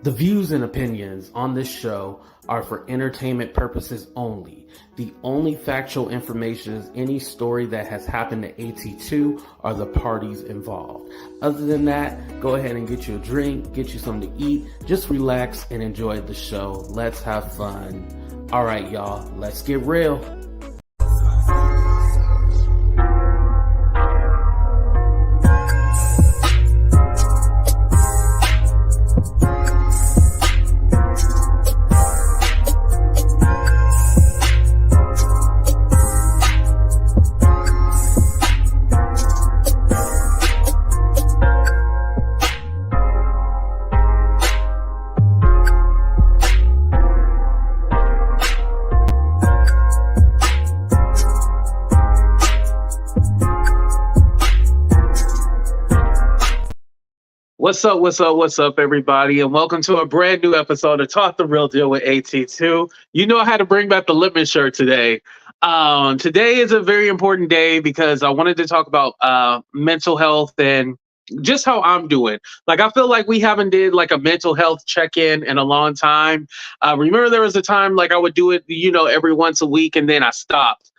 The views and opinions on this show are for entertainment purposes only. The only factual information is any story that has happened to AT2 or the parties involved. Other than that, go ahead and get you a drink, get you something to eat, just relax and enjoy the show. Let's have fun. All right, y'all, let's get real. What's up, everybody, and welcome to a brand new episode of Talk the Real Deal with AT2. You know I had to bring back the Lippman shirt today. Today is a very important day because I wanted to talk about mental health and just how I'm doing. Like, I feel like we haven't did like a mental health check-in in a long time. Remember there was a time like I would do it, every once a week, and then I stopped.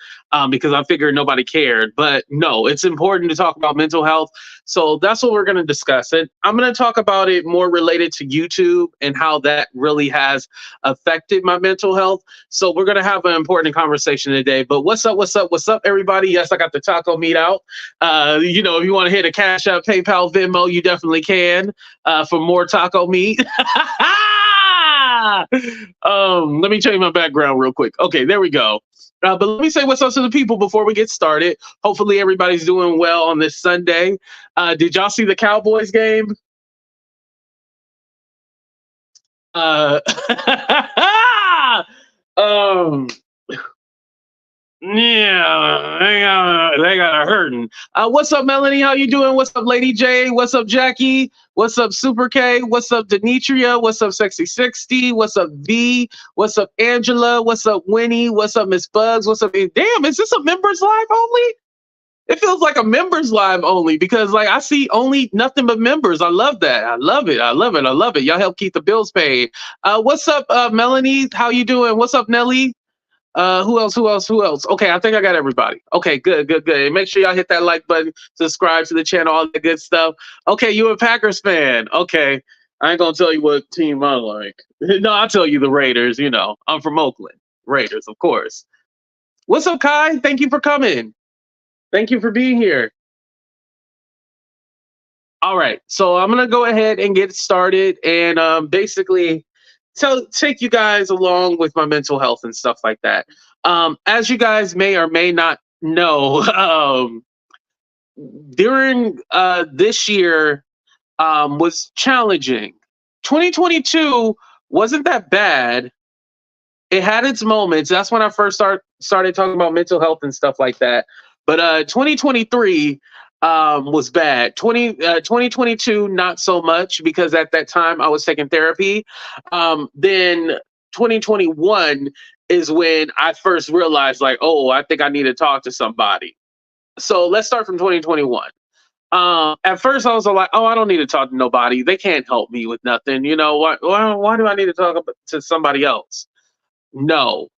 Because I figured nobody cared. But no, it's important to talk about mental health. So that's what we're going to discuss. And I'm going to talk about it more related to YouTube and how that really has affected my mental health. So we're going to have an important conversation today. But what's up, everybody? Yes, I got the taco meat out. If you want to hit a Cash App, PayPal, Venmo, you definitely can for more taco meat. Let me change my background real quick. Okay, there we go. But let me say what's up to the people before we get started. Hopefully everybody's doing well on this Sunday. Did y'all see the Cowboys game? Yeah, they got a hurting. What's up, Melanie? How you doing? What's up, Lady J? What's up, Jackie? What's up, Super K? What's up, Denitria? What's up, Sexy 60? What's up, V? What's up, Angela? What's up, Winnie? What's up, Miss Bugs? What's up? Damn, is this a members live only? It feels like a members live only because like I see only nothing but members. I love that. I love it. Y'all help keep the bills paid. What's up, Melanie? How you doing? What's up, Nelly? Who else? Okay, I think I got everybody. Okay, good. And make sure y'all hit that like button, subscribe to the channel, all the good stuff. Okay, you a Packers fan. Okay, I ain't gonna tell you what team I like. No, I'll tell you the Raiders. I'm from Oakland. Raiders, of course. What's up, Kai? Thank you for coming. Thank you for being here. All right, so I'm gonna go ahead and get started and basically take you guys along with my mental health and stuff like that. As you guys may or may not know, during this year was challenging. 2022 wasn't that bad. It had its moments. That's when I first started talking about mental health and stuff like that. But 2023 was bad. 2022, not so much because at that time I was taking therapy. Then 2021 is when I first realized like, oh, I think I need to talk to somebody. So let's start from 2021. At first I was like, oh, I don't need to talk to nobody. They can't help me with nothing. Why do I need to talk to somebody else? No.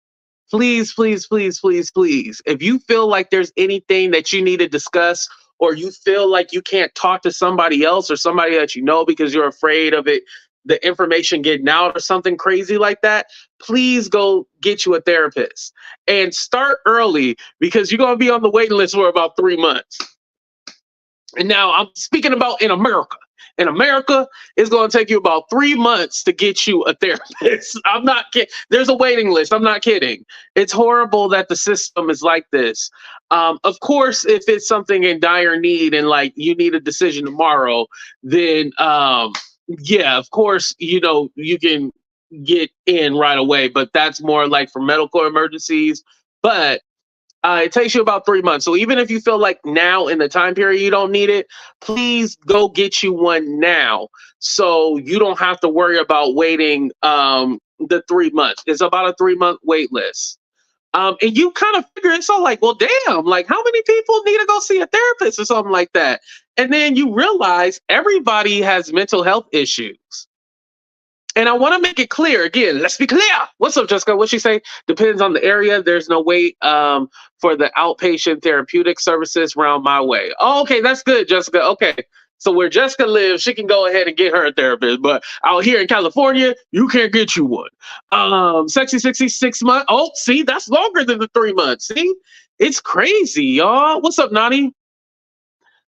Please. If you feel like there's anything that you need to discuss or you feel like you can't talk to somebody else or somebody that you know because you're afraid of it, the information getting out or something crazy like that, please go get you a therapist and start early because you're going to be on the waiting list for about 3 months. And now I'm speaking about in America. In America, it's going to take you about 3 months to get you a therapist. I'm not kidding. There's a waiting list. I'm not kidding. It's horrible that the system is like this. Of course, if it's something in dire need and like you need a decision tomorrow, then yeah, of course, you can get in right away. But that's more like for medical emergencies. But it takes you about 3 months. So even if you feel like now in the time period you don't need it, please go get you one now. So you don't have to worry about waiting the 3 months. It's about a 3-month wait list. And you kind of figure it's all like, well, damn, like how many people need to go see a therapist or something like that? And then you realize everybody has mental health issues. And I want to make it clear again. Let's be clear. What's up, Jessica? What she say? Depends on the area. There's no wait for the outpatient therapeutic services around my way. Oh, okay, that's good, Jessica. Okay, so where Jessica lives, she can go ahead and get her a therapist. But out here in California, you can't get you one. Sexy 66 months. Oh, see, that's longer than the 3 months. See, it's crazy, y'all. What's up, Nani?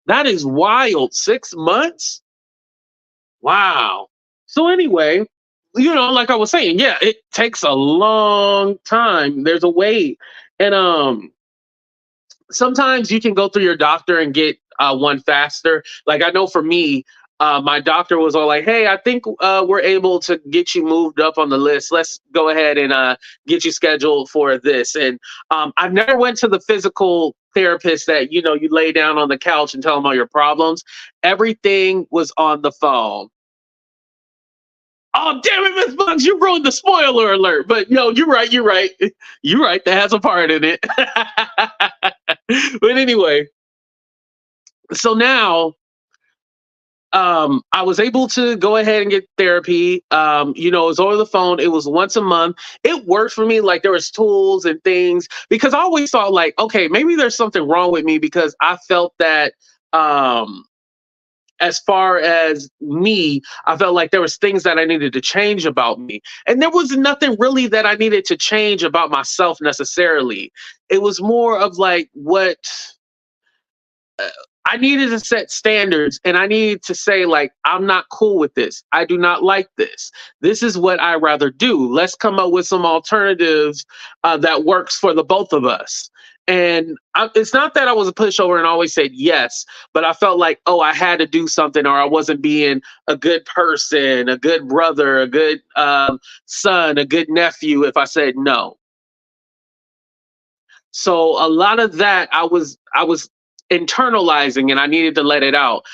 That is wild. 6 months. Wow. So anyway, like I was saying, yeah, it takes a long time. There's a wait. And sometimes you can go through your doctor and get one faster. Like I know for me, my doctor was all like, "Hey, I think we're able to get you moved up on the list. Let's go ahead and get you scheduled for this." And I've never went to the physical therapist that you lay down on the couch and tell them all your problems. Everything was on the phone. Oh damn it, Miss Bugs, you ruined the spoiler alert. But you're right, you're right. You're right, that has a part in it. But anyway, so now I was able to go ahead and get therapy. It was over the phone. It was once a month. It worked for me. Like there was tools and things because I always thought like, okay, maybe there's something wrong with me because I felt that as far as me, I felt like there was things that I needed to change about me. And there was nothing really that I needed to change about myself necessarily. It was more of like what I needed to set standards and I needed to say, like, I'm not cool with this. I do not like this. This is what I rather do. Let's come up with some alternatives that works for the both of us. And it's not that I was a pushover and always said yes, but I felt like, oh, I had to do something or I wasn't being a good person, a good brother, a good son, a good nephew if I said no. So a lot of that I was internalizing and I needed to let it out.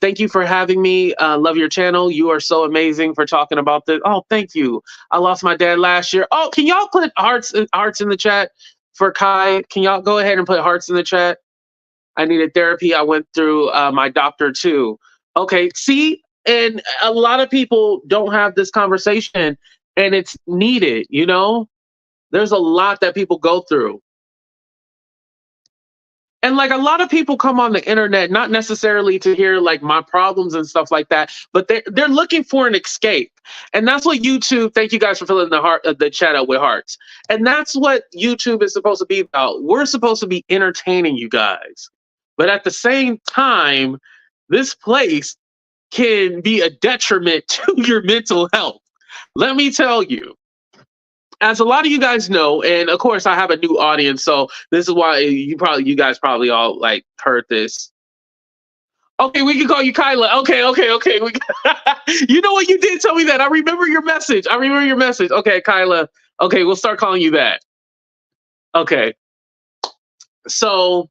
Thank you for having me. Love your channel. You are so amazing for talking about this. Oh, thank you. I lost my dad last year. Oh, can y'all put hearts in the chat for Kai? Can y'all go ahead and put hearts in the chat? I needed therapy. I went through my doctor too. Okay, see, and a lot of people don't have this conversation and it's needed. There's a lot that people go through. And like a lot of people come on the internet not necessarily to hear like my problems and stuff like that, but they're looking for an escape. And that's what YouTube, thank you guys for filling the chat out with hearts. And that's what YouTube is supposed to be about. We're supposed to be entertaining you guys. But at the same time, this place can be a detriment to your mental health. Let me tell you, as a lot of you guys know, and of course I have a new audience, so this is why you guys probably all like heard this. Okay, we can call you Kyla. Okay. You know what? You did tell me that. I remember your message. Okay, Kyla. Okay, we'll start calling you that. Okay. So,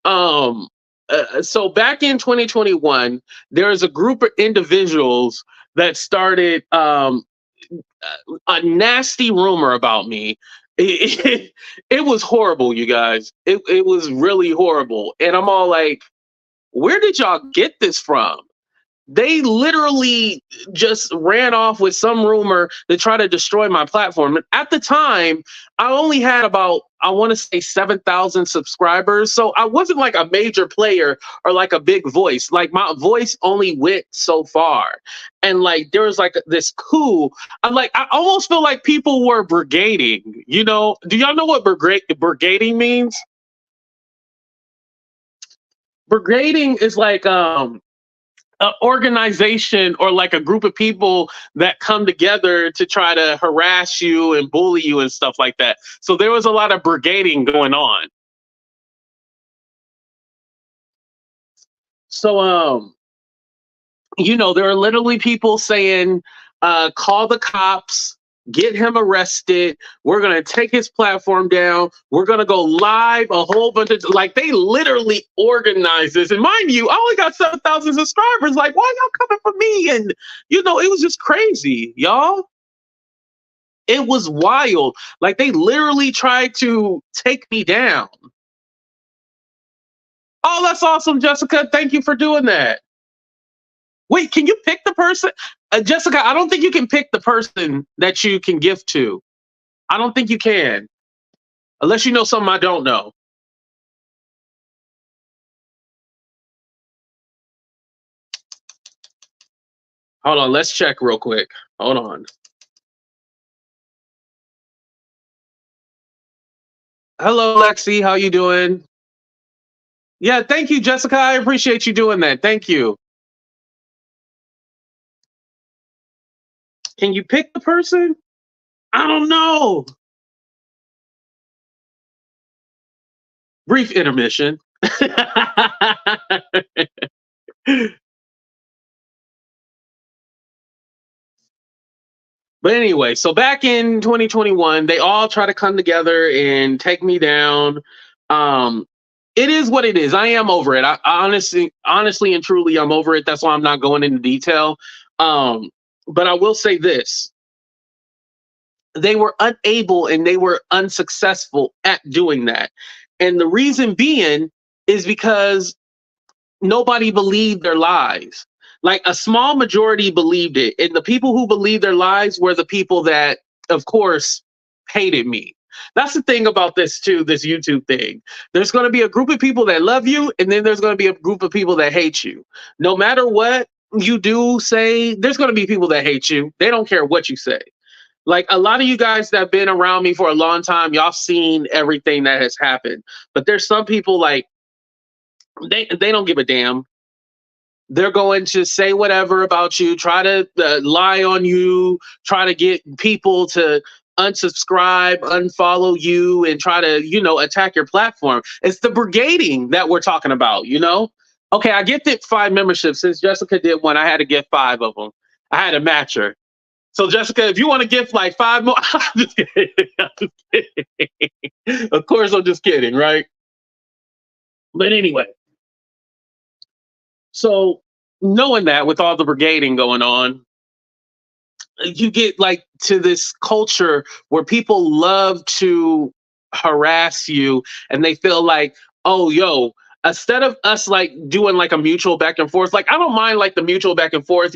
so back in 2021, there was a group of individuals that started a nasty rumor about me. It was horrible, you guys. It was really horrible. And I'm all like, where did y'all get this from? They literally just ran off with some rumor to try to destroy my platform. And at the time, I only had about, I want to say 7,000 subscribers. So I wasn't like a major player or like a big voice. Like my voice only went so far. And like there was like this coup. I almost feel like people were brigading. Do y'all know what brigading means? Brigading is like an organization or like a group of people that come together to try to harass you and bully you and stuff like that. So there was a lot of brigading going on. So there are literally people saying, call the cops, get him arrested. We're going to take his platform down. We're going to go live a whole bunch of, like, they literally organized this. And mind you, I only got 7,000 subscribers. Like, why y'all coming for me? And, it was just crazy, y'all. It was wild. Like, they literally tried to take me down. Oh, that's awesome, Jessica. Thank you for doing that. Wait, can you pick the person? Jessica, I don't think you can pick the person that you can gift to. I don't think you can, unless you know something I don't know. Hold on, let's check real quick. Hold on. Hello, Lexi. How you doing? Yeah, thank you, Jessica. I appreciate you doing that. Thank you. Can you pick the person? I don't know. Brief intermission. But anyway, so back in 2021, they all try to come together and take me down. Um, it is what it is. I am over it. I honestly and truly, I'm over it. That's why I'm not going into detail. Um, but I will say this: they were unable and they were unsuccessful at doing that, and the reason being is because nobody believed their lies. Like a small majority believed it. And the people who believed their lies were the people that, of course, hated me. That's the thing about this, too, this YouTube thing. There's going to be a group of people that love you, and then there's going to be a group of people that hate you. No matter what you do say, there's going to be people that hate you. They don't care what you say. Like a lot of you guys that have been around me for a long time, y'all seen everything that has happened. But there's some people like they don't give a damn. They're going to say whatever about you, try to lie on you, try to get people to unsubscribe, unfollow you, and try to, attack your platform. It's the brigading that we're talking about. Okay, I get that 5 memberships. Since Jessica did one, I had to get 5 of them. I had to match her. So Jessica, if you want to gift like 5 more, I'm just kidding. I'm just kidding. Of course, I'm just kidding, right? But anyway, so knowing that with all the brigading going on, you get like to this culture where people love to harass you and they feel like, oh, yo, instead of us like doing like a mutual back and forth, like I don't mind like the mutual back and forth,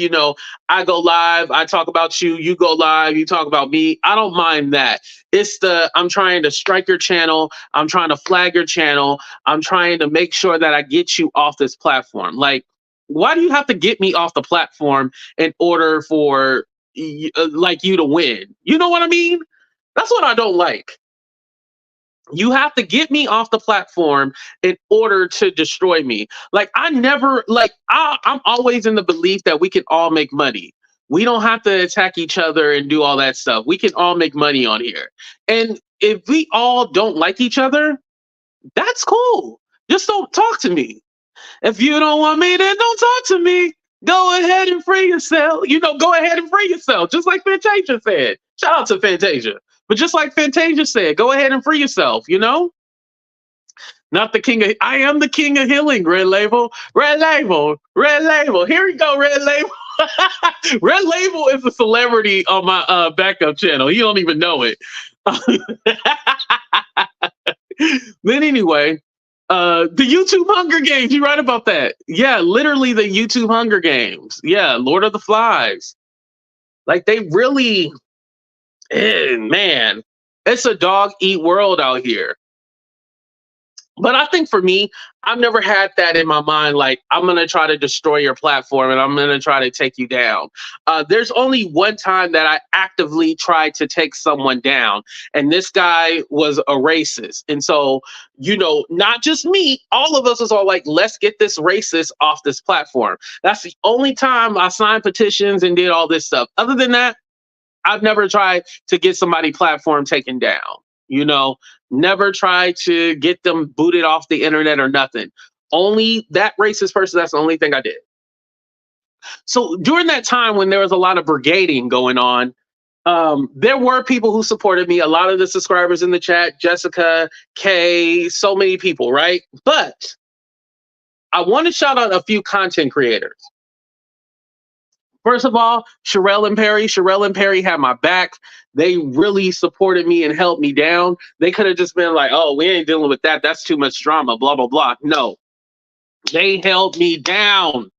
I go live, I talk about you, you go live, you talk about me. I don't mind that. It's I'm trying to strike your channel, I'm trying to flag your channel, I'm trying to make sure that I get you off this platform. Like, why do you have to get me off the platform in order for like you to win? You know what I mean? That's what I don't like. You have to get me off the platform in order to destroy me. Like I never like I'm always in the belief that we can all make money. We don't have to attack each other and do all that stuff. We can all make money on here. And if we all don't like each other, that's cool. Just don't talk to me. If you don't want me, then don't talk to me. Go ahead and free yourself. Go ahead and free yourself. Just like Fantasia said. Shout out to Fantasia. But just like Fantasia said, go ahead and free yourself. Not the king of, I am the king of healing, Red Label. Red Label. Red Label. Here we go, Red Label. Red Label is a celebrity on my backup channel. You don't even know it. But anyway, the YouTube Hunger Games, you right about that. Yeah, literally the YouTube Hunger Games. Yeah, Lord of the Flies. Like they really, man, it's a dog eat world out here. But I think for me, I've never had that in my mind. Like, I'm going to try to destroy your platform and I'm going to try to take you down. There's only one time that I actively tried to take someone down. And this guy was a racist. And so, not just me, all of us was all like, let's get this racist off this platform. That's the only time I signed petitions and did all this stuff. Other than that, I've never tried to get somebody platform taken down. Never try to get them booted off the internet or nothing. Only that racist person, that's the only thing I did. So during that time when there was a lot of brigading going on, there were people who supported me, a lot of the subscribers in the chat, Jessica, Kay, so many people, right? But I want to shout out a few content creators. First of all, Sherelle and Perry. Sherelle and Perry had my back. They really supported me and held me down. They could have just been like, oh, we ain't dealing with that. That's too much drama, blah, blah, blah. No, they held me down.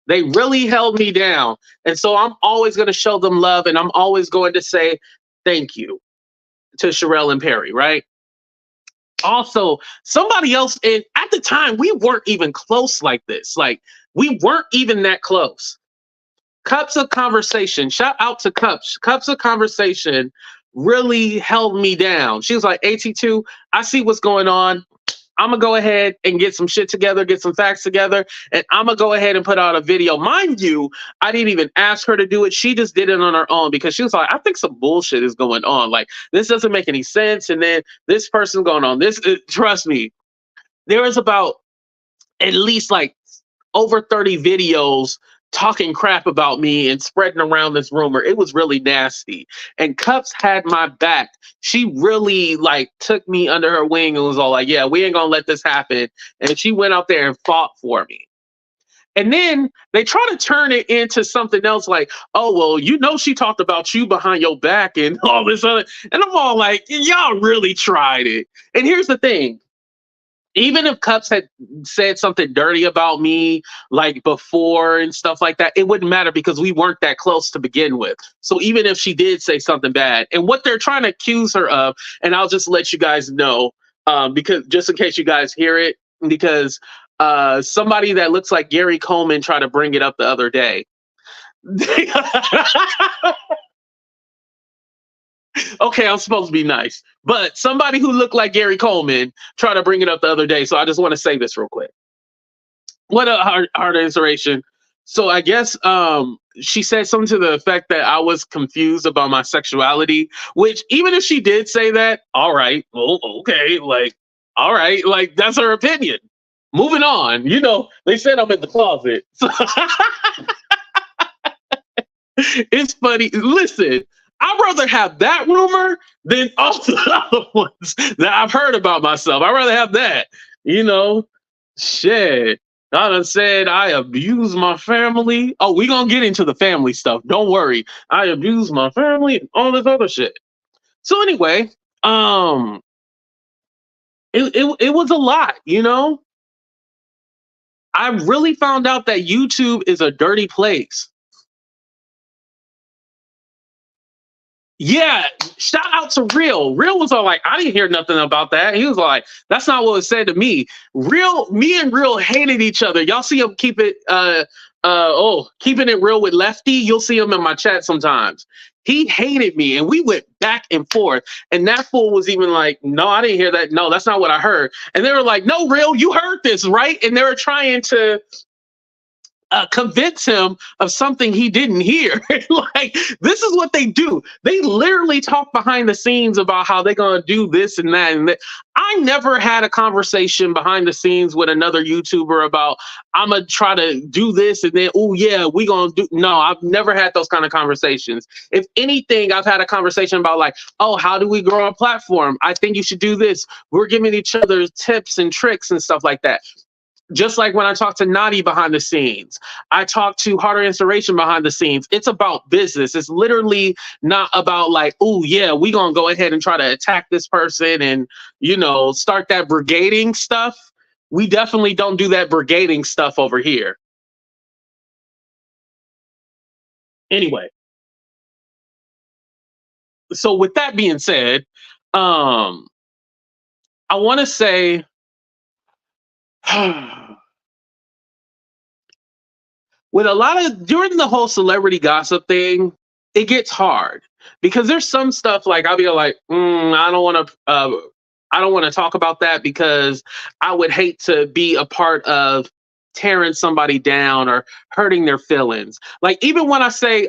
They really held me down. And so I'm always going to show them love, and I'm always going to say thank you to Sherelle and Perry, right? Also, somebody else, and at the time, we weren't even close like this. Like, we weren't even that close. Cups of Conversation, shout out to Cups. Cups of Conversation really held me down. She was like, AT2, I see what's going on. I'm gonna go ahead and get some shit together, get some facts together, and I'm gonna go ahead and put out a video. Mind you, I didn't even ask her to do it. She just did it on her own because she was like, I think some bullshit is going on. Like, this doesn't make any sense. And then this person going on this. Trust me, there is about at least like over 30 videos talking crap about me and spreading around this rumor. It was really nasty. And Cups had my back. She really like took me under her wing and was all like, yeah, we ain't gonna let this happen. And she went out there and fought for me. And then they try to turn it into something else like, oh, well, you know, she talked about you behind your back and all this other. And I'm all like, y'all really tried it. And here's the thing. Even if Cups had said something dirty about me like before and stuff like that, it wouldn't matter because we weren't that close to begin with. So even if she did say something bad, and what they're trying to accuse her of, and I'll just let you guys know, because just in case you guys hear it, because somebody that looks like Gary Coleman tried to bring it up the other day. Okay, I'm supposed to be nice, but somebody who looked like Gary Coleman tried to bring it up the other day. So I just want to say this real quick. What a hard inspiration. So I guess she said something to the effect that I was confused about my sexuality, which even if she did say that, all right, well, okay, like, all right, like that's her opinion. Moving on, you know, they said I'm in the closet. So it's funny. Listen, I'd rather have that rumor than all the other ones that I've heard about myself. I'd rather have that, you know. Shit. I done said I abuse my family. Oh, we gonna get into the family stuff. Don't worry. I abuse my family and all this other shit. So anyway, it was a lot, you know. I really found out that YouTube is a dirty place. Yeah, shout out to Real. Real was all like, I didn't hear nothing about that. He was like, that's not what was said to me. Me and Real hated each other. Y'all see him keep it keeping it real with Lefty. You'll see him in my chat sometimes. He hated me and we went back and forth. And that fool was even like, no, I didn't hear that. No, that's not what I heard. And they were like, no, Real, you heard this, right? And they were trying to convince him of something he didn't hear. Like, this is what they do. They literally talk behind the scenes about how they're going to do this and that. And that. I never had a conversation behind the scenes with another YouTuber about, I'm going to try to do this and then, oh, yeah, we going to do. No, I've never had those kind of conversations. If anything, I've had a conversation about like, oh, how do we grow a platform? I think you should do this. We're giving each other tips and tricks and stuff like that. Just like when I talk to Nadi behind the scenes, I talk to Harder Inspiration behind the scenes. It's about business. It's literally not about like, oh yeah, we gonna go ahead and try to attack this person and, you know, start that brigading stuff. We definitely don't do that brigading stuff over here. Anyway, so with that being said, I want to say with a lot of during the whole celebrity gossip thing, it gets hard because there's some stuff like I'll be like, I don't want to talk about that because I would hate to be a part of tearing somebody down or hurting their feelings. Like even when I say,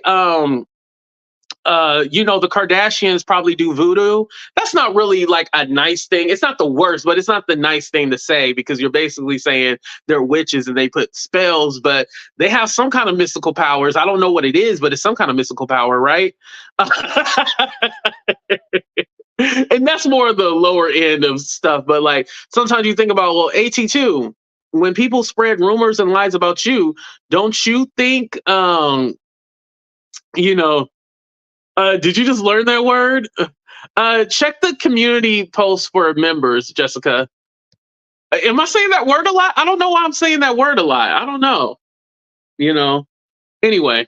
you know, the Kardashians probably do voodoo. That's not really like a nice thing. It's not the worst, but it's not the nice thing to say because you're basically saying they're witches and they put spells, but they have some kind of mystical powers. I don't know what it is, but it's some kind of mystical power, right? And that's more of the lower end of stuff. But like sometimes you think about, well, AT2, when people spread rumors and lies about you, don't you think, you know, did you just learn that word? Check the community post for members, Jessica. Am I saying that word a lot? I don't know why I'm saying that word a lot. I don't know. you know. Anyway,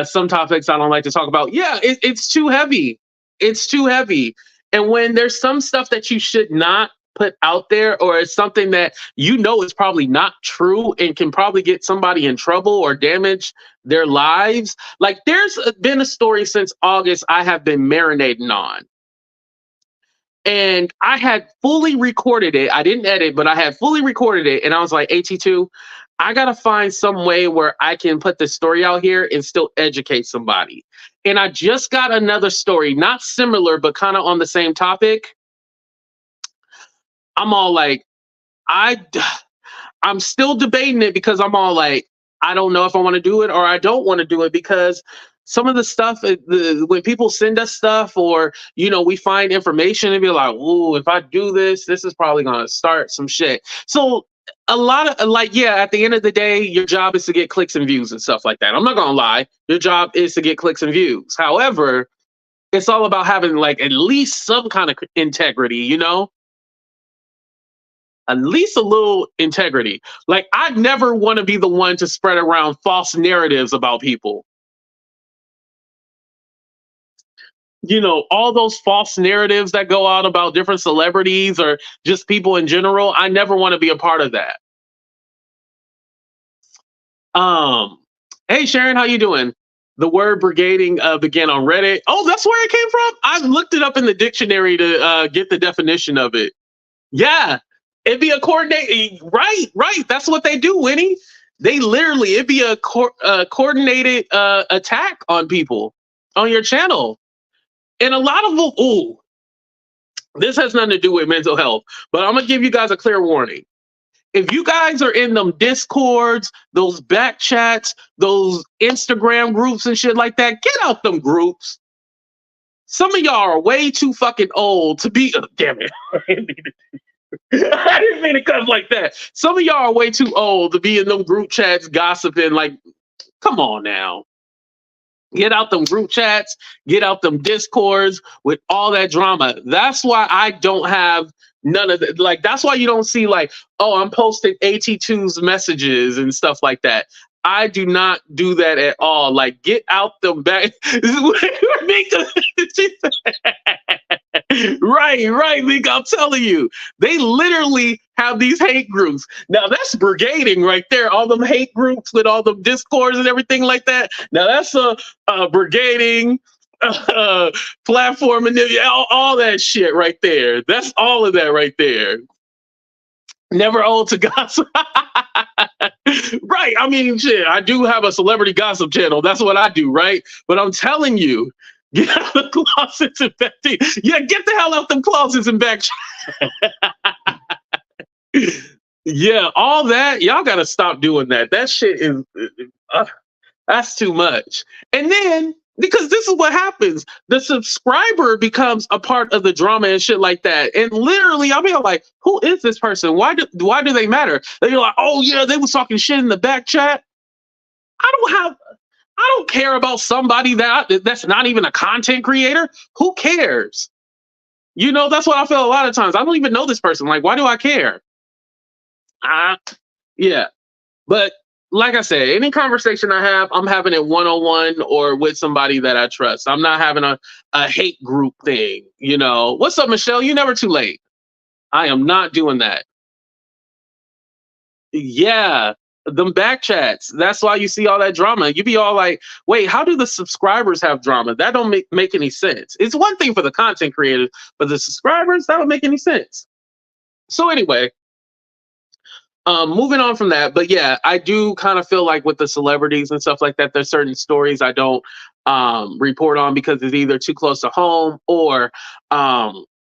some topics I don't like to talk about. Yeah, it's too heavy. It's too heavy. And when there's some stuff that you should not put out there, or it's something that you know is probably not true and can probably get somebody in trouble or damage their lives. Like there's been a story since August I have been marinating on. And I had fully recorded it. I didn't edit, but I had fully recorded it. And I was like, AT2, I got to find some way where I can put the story out here and still educate somebody. And I just got another story, not similar, but kind of on the same topic. I'm all like, I I'm still debating it because I'm all like, I don't know if I want to do it or I don't want to do it because some of the stuff, when people send us stuff or, we find information and be like, ooh, if I do this, this is probably going to start some shit. So a lot of like, yeah, at the end of the day, your job is to get clicks and views and stuff like that. I'm not going to lie. Your job is to get clicks and views. However, it's all about having like at least some kind of integrity, at least a little integrity. Like, I never want to be the one to spread around false narratives about people. All those false narratives that go out about different celebrities or just people in general. I never want to be a part of that. Um, hey Sharon, how you doing? The word brigading began on Reddit. Oh, that's where it came from. I looked it up in the dictionary to get the definition of it. Yeah, it'd be a coordinate. Right, right. That's what they do, Winnie. They literally, it'd be a coordinated attack on people on your channel. And a lot of them, ooh, this has nothing to do with mental health, but I'm gonna give you guys a clear warning. If you guys are in them discords, those back chats, those Instagram groups and shit like that, get out them groups. Some of y'all are way too fucking old to be. Damn it. I didn't mean to cut like that. Some of y'all are way too old to be in them group chats gossiping. Like, come on now. Get out them group chats, get out them discords with all that drama. That's why I don't have none of that. Like, that's why you don't see like, oh, I'm posting AT2's messages and stuff like that. I do not do that at all. Like, get out them back. Right, Mika, I'm telling you, they literally have these hate groups. Now that's brigading right there. All them hate groups with all them discords and everything like that. Now that's a brigading platform and all that shit right there. That's all of that right there. Never old to gossip. Right. I mean, shit, I do have a celebrity gossip channel. That's what I do, right? But I'm telling you, get out the closets and back. Yeah, get the hell out them closets and back. Yeah, all that. Y'all got to stop doing that. That shit is, that's too much. And then, because this is what happens, the subscriber becomes a part of the drama and shit like that. And literally, I'll be like, who is this person? Why do they matter? They're like, oh yeah, they was talking shit in the back chat. I don't care about somebody that's not even a content creator. Who cares? That's what I feel a lot of times. I don't even know this person. Like, why do I care? Yeah. But like I said, any conversation I have, I'm having it one-on-one or with somebody that I trust. I'm not having a hate group thing. What's up, Michelle? You never too late. I am not doing that. Yeah. Them back chats. That's why you see all that drama. You be all like, wait, how do the subscribers have drama? That don't make any sense. It's one thing for the content creators, but the subscribers, that don't make any sense. So anyway, moving on from that, but yeah, I do kind of feel like with the celebrities and stuff like that, there's certain stories I don't report on because it's either too close to home or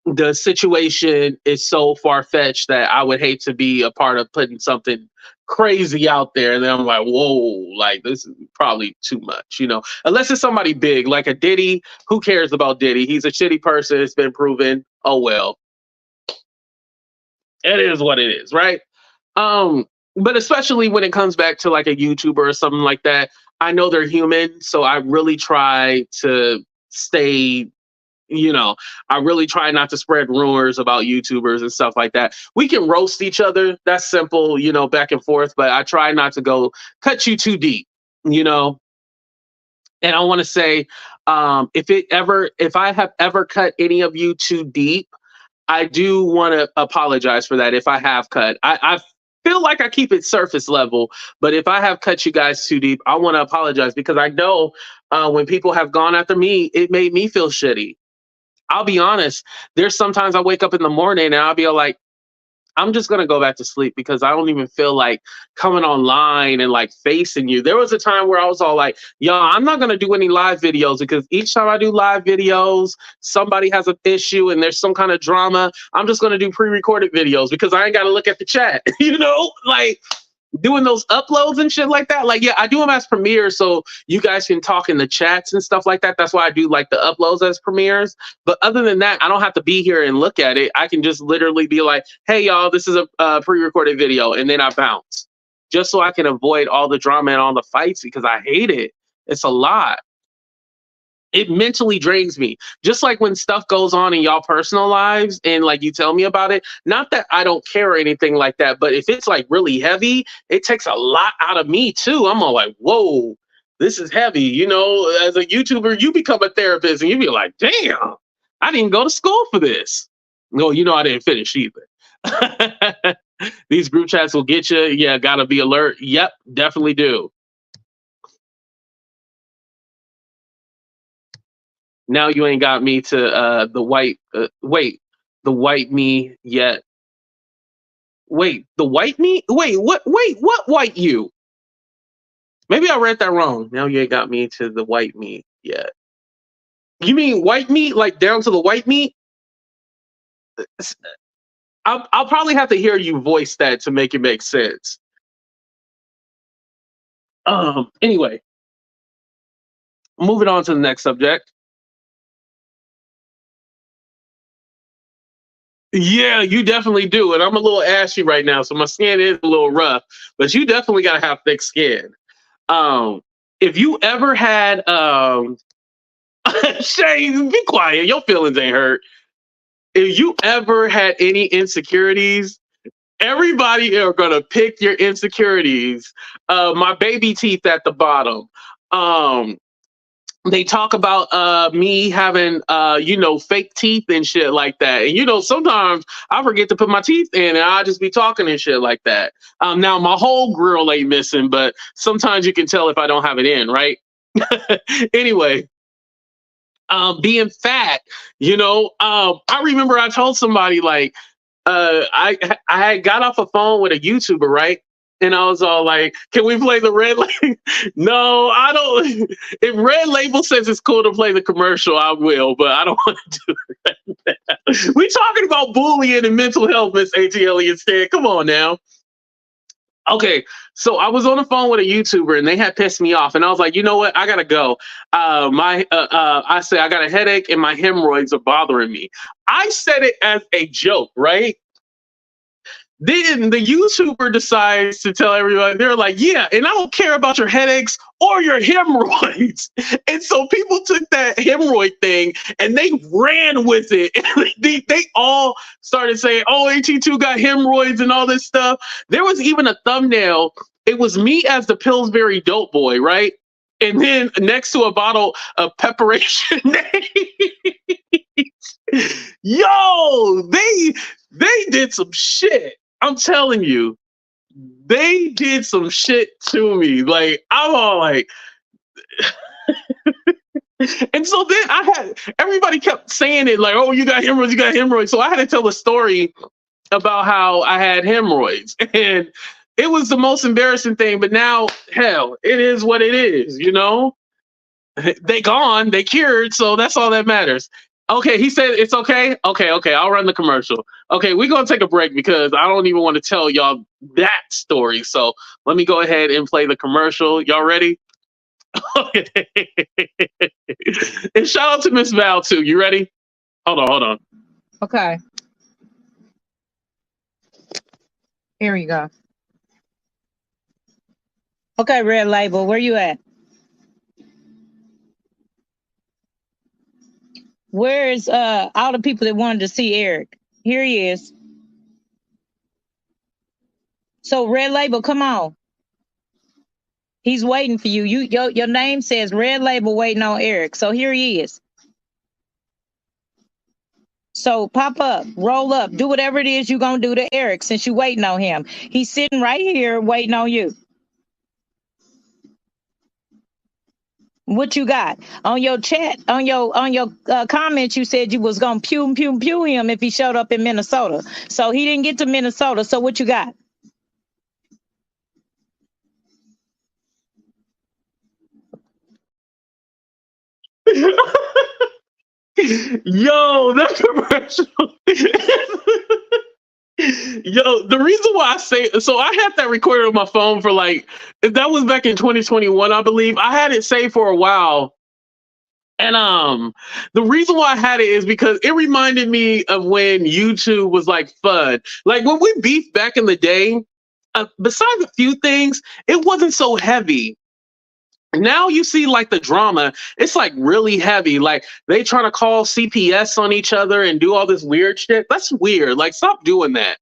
the situation is so far-fetched that I would hate to be a part of putting something crazy out there. And then I'm like, whoa, like this is probably too much, unless it's somebody big, like a Diddy. Who cares about Diddy? He's a shitty person. It's been proven. Oh, well, it is what it is, right? But especially when it comes back to like a YouTuber or something like that, I know they're human. So I really try to stay You know, I really try not to spread rumors about YouTubers and stuff like that. We can roast each other. That's simple, you know, back and forth, but I try not to go cut you too deep, you know. And I want to say, if I have ever cut any of you too deep, I do want to apologize for that if I have cut. I feel like I keep it surface level, but if I have cut you guys too deep, I want to apologize because I know when people have gone after me, it made me feel shitty. I'll be honest. There's sometimes I wake up in the morning and I'll be like, I'm just gonna go back to sleep because I don't even feel like coming online and like facing you. There was a time where I was all like, yo, I'm not gonna do any live videos because each time I do live videos, somebody has an issue and there's some kind of drama. I'm just gonna do pre-recorded videos because I ain't gotta look at the chat, you know? Like doing those uploads and shit like that. Like, yeah, I do them as premieres so you guys can talk in the chats and stuff like that. That's why I do like the uploads as premieres. But other than that, I don't have to be here and look at it. I can just literally be like, hey, y'all, this is a pre-recorded video. And then I bounce just so I can avoid all the drama and all the fights because I hate it. It's a lot. It mentally drains me. Just like when stuff goes on in y'all personal lives and like you tell me about it, not that I don't care or anything like that, but if it's like really heavy, it takes a lot out of me too. I'm all like, whoa, this is heavy. You know, as a YouTuber, you become a therapist and you be like, damn, I didn't go to school for this. No, you know, I didn't finish either. These group chats will get you. Yeah, gotta be alert. Yep, definitely do. Now you ain't got me to the white wait, the white me yet. Wait, the white me? What white you? Maybe I read that wrong. Now you ain't got me to the white me yet. You mean white meat, like down to the white meat? I'll probably have to hear you voice that to make it make sense. Anyway, moving on to the next subject. Yeah, you definitely do. And I'm a little ashy right now, so my skin is a little rough, but you definitely gotta have thick skin. Um, if you ever had Shane, be quiet, your feelings ain't hurt. If you ever had any insecurities, everybody are gonna pick your insecurities. My baby teeth at the bottom. Um, they talk about me having you know, fake teeth and shit like that. And you know, sometimes I forget to put my teeth in and I just be talking and shit like that. Now my whole grill ain't missing, but sometimes you can tell if I don't have it in, right? Anyway, being fat, you know, I remember I told somebody like I had got off a phone with a YouTuber, right? And I was all like, "Can we play the red label?" No, I don't. If Red Label says it's cool to play the commercial, I will, but I don't want to do that. We talking about bullying and mental health, Miss ATL instead. Come on now. Okay, so I was on the phone with a YouTuber and they had pissed me off, and I was like, you know what? I gotta go. I said I got a headache and my hemorrhoids are bothering me. I said it as a joke, right? Then the YouTuber decides to tell everybody, they're like, yeah, and I don't care about your headaches or your hemorrhoids. And so people took that hemorrhoid thing and they ran with it. They all started saying, oh, AT2 got hemorrhoids and all this stuff. There was even a thumbnail. It was me as the Pillsbury dope boy, right? And then next to a bottle of preparation. Yo, they did some shit. I'm telling you, they did some shit to me. Like I'm all like, and so then I had everybody kept saying it like, "Oh, you got hemorrhoids, you got hemorrhoids." So I had to tell a story about how I had hemorrhoids, and it was the most embarrassing thing. But now, hell, it is what it is. You know, they gone, they cured, so that's all that matters. Okay, he said it's okay. Okay, I'll run the commercial. Okay, we're gonna take a break because I don't even want to tell y'all that story. So let me go ahead and play the commercial. Y'all ready? Okay. And shout out to Miss Val too. You ready? Hold on. Okay. Here we go. Okay, Red Label, where you at? Where is all the people that wanted to see Eric? Here he is. So Red Label, come on. He's waiting for you. Your name says Red Label waiting on Eric. So here he is. So pop up, roll up, do whatever it is you're gonna do to Eric since you waiting on him. He's sitting right here waiting on you. What you got on your chat, on your comments? You said you was gonna pew him if he showed up in Minnesota. So he didn't get to Minnesota. So what you got? Yo, that commercial. Yo, the reason why I say so, I had that recorded on my phone for like, that was back in 2021, I believe. I had it saved for a while. And the reason why I had it is because it reminded me of when YouTube was like FUD. Like when we beefed back in the day, besides a few things, it wasn't so heavy. Now you see like the drama, it's like really heavy. Like they trying to call CPS on each other and do all this weird shit. That's weird. Like stop doing that.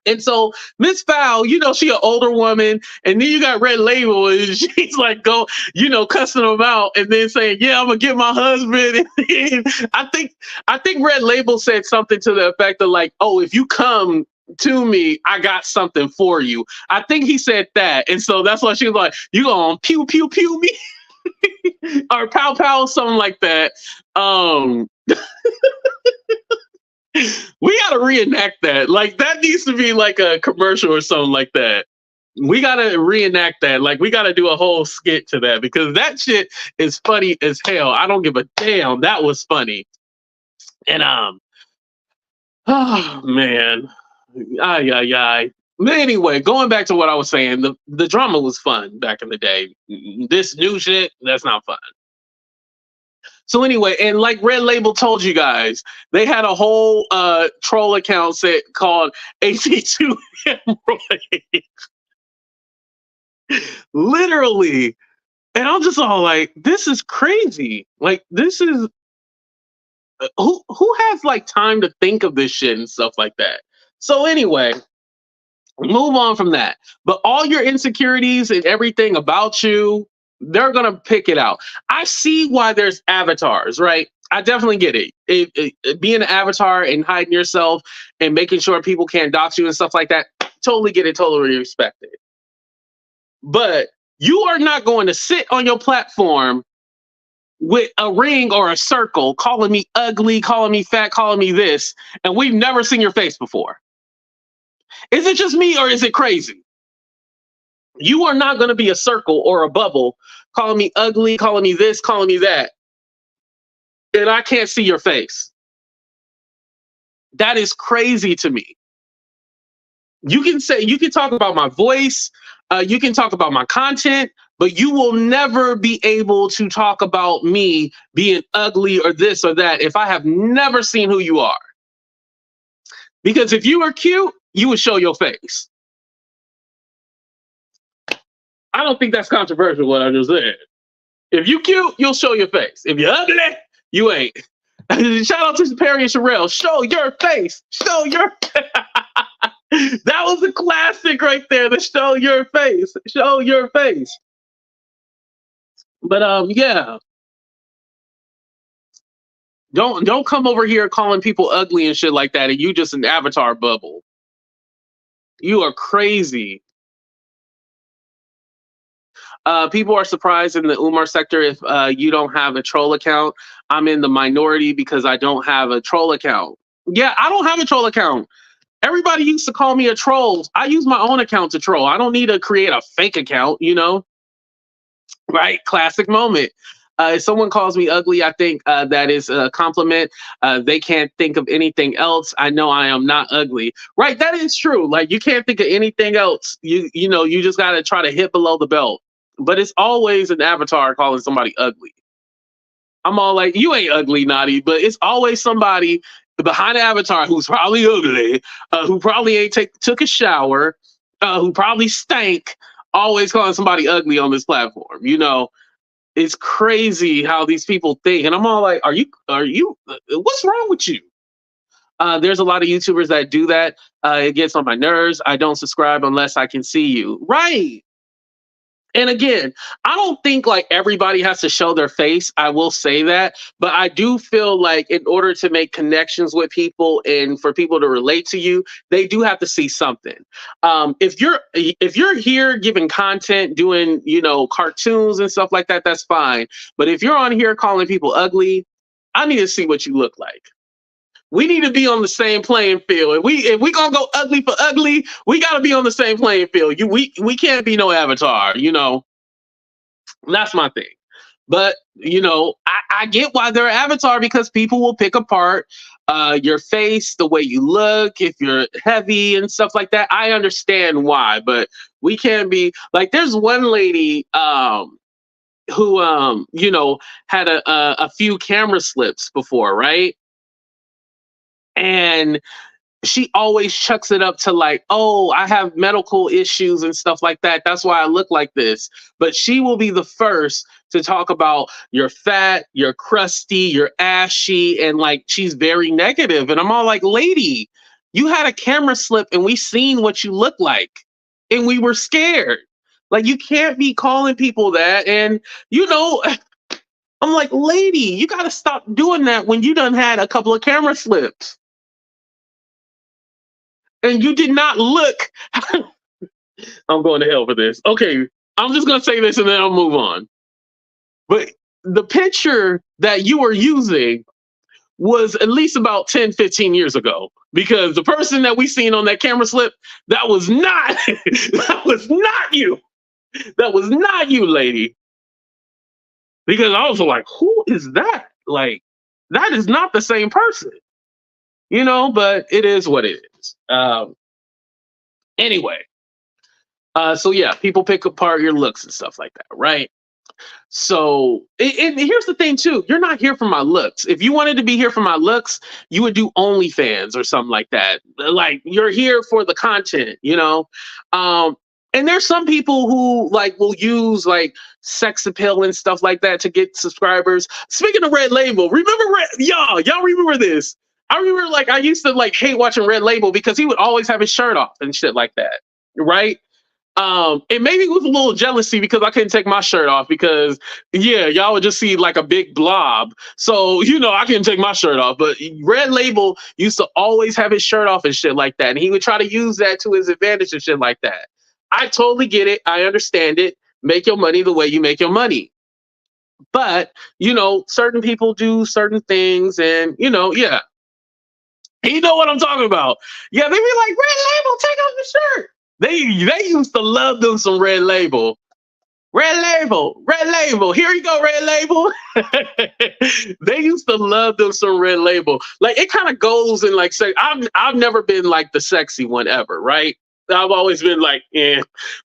And so Miss Fowl, you know, she an older woman, and then you got Red Label, and she's like cussing them out, and then saying, "Yeah, I'm gonna get my husband." And I think Red Label said something to the effect of like, "Oh, if you come to me, I got something for you." I think he said that, and so that's why she was like, "You gonna pew pew pew me?" or pow pow, something like that. We gotta reenact that. Like that needs to be like a commercial or something like that. We gotta reenact that. Like we gotta do a whole skit to that because that shit is funny as hell. I don't give a damn. That was funny. And oh man. Ay ay ay. But anyway, going back to what I was saying, the drama was fun back in the day. This new shit, that's not fun. So anyway, and like Red Label told you guys, they had a whole troll account set called AC2 Hemorrhoid. Literally. And I'm just all like, this is crazy. Like this is who has like time to think of this shit and stuff like that. So anyway, move on from that. But all your insecurities and everything about you, they're gonna pick it out. I see why there's avatars, right? I definitely get it. Being an avatar and hiding yourself and making sure people can't dox you and stuff like that, totally get it, totally respect it. But you are not going to sit on your platform with a ring or a circle calling me ugly, calling me fat, calling me this, and we've never seen your face before. Is it just me or is it crazy? You are not going to be a circle or a bubble calling me ugly, calling me this, calling me that, and I can't see your face. That is crazy to me. You can talk about my voice, you can talk about my content, but you will never be able to talk about me being ugly or this or that if I have never seen who you are. Because if you were cute, you would show your face. I don't think that's controversial what I just said. If you cute, you'll show your face. If you're ugly, you ain't. Shout out to Perry and Sherelle. Show your face. Show your That was a classic right there. The show your face. Show your face. But yeah. Don't come over here calling people ugly and shit like that, and you just an avatar bubble. You are crazy. People are surprised in the Umar sector if you don't have a troll account. I'm in the minority because I don't have a troll account. Yeah, I don't have a troll account. Everybody used to call me a troll. I use my own account to troll. I don't need to create a fake account, you know? Right? Classic moment. If someone calls me ugly, I think that is a compliment. They can't think of anything else. I know I am not ugly. Right? That is true. Like you can't think of anything else. You know, you just got to try to hit below the belt. But it's always an avatar calling somebody ugly. I'm all like, you ain't ugly, Naughty, but it's always somebody behind the avatar who's probably ugly, who probably ain't took a shower, who probably stank, always calling somebody ugly on this platform, you know. It's crazy how these people think, and I'm all like, what's wrong with you? There's a lot of YouTubers that do that. It gets on my nerves. I don't subscribe unless I can see you. Right. And again, I don't think like everybody has to show their face. I will say that, but I do feel like in order to make connections with people and for people to relate to you, they do have to see something. If you're here giving content, doing cartoons and stuff like that, that's fine. But if you're on here calling people ugly, I need to see what you look like. We need to be on the same playing field. If we gonna go ugly for ugly, we gotta be on the same playing field. We can't be no avatar. That's my thing. But I get why they're avatar, because people will pick apart your face, the way you look, if you're heavy and stuff like that. I understand why, but we can't be like. There's one lady who had a few camera slips before, right? And she always chucks it up to like, oh, I have medical issues and stuff like that. That's why I look like this. But she will be the first to talk about you're fat, you're crusty, you're ashy, and like she's very negative. And I'm all like, lady, you had a camera slip and we seen what you look like, and we were scared. Like, you can't be calling people that. And I'm like, lady, you got to stop doing that when you done had a couple of camera slips. And you did not look. I'm going to hell for this. Okay, I'm just going to say this and then I'll move on. But the picture that you were using was at least about 10, 15 years ago. Because the person that we seen on that camera slip, that was not, that was not you. That was not you, lady. Because I was like, who is that? Like, that is not the same person. But it is what it is. Anyway, so yeah, people pick apart your looks and stuff like that, right? So, and here's the thing too: you're not here for my looks. If you wanted to be here for my looks, you would do OnlyFans or something like that. Like, you're here for the content, and there's some people who like will use like sex appeal and stuff like that to get subscribers. Speaking of Red Label, remember y'all remember this? I remember like I used to like hate watching Red Label because he would always have his shirt off and shit like that, right? And maybe it was a little jealousy because I couldn't take my shirt off because y'all would just see like a big blob. So, I couldn't take my shirt off. But Red Label used to always have his shirt off and shit like that. And he would try to use that to his advantage and shit like that. I totally get it. I understand it. Make your money the way you make your money. But, certain people do certain things and, yeah. You know what I'm talking about. Yeah, they be like, Red Label, take off the shirt. They used to love them some Red Label. Red Label. Here you go, Red Label. They used to love them some Red Label. Like, it kind of goes in like, I've never been like the sexy one ever, right? I've always been like,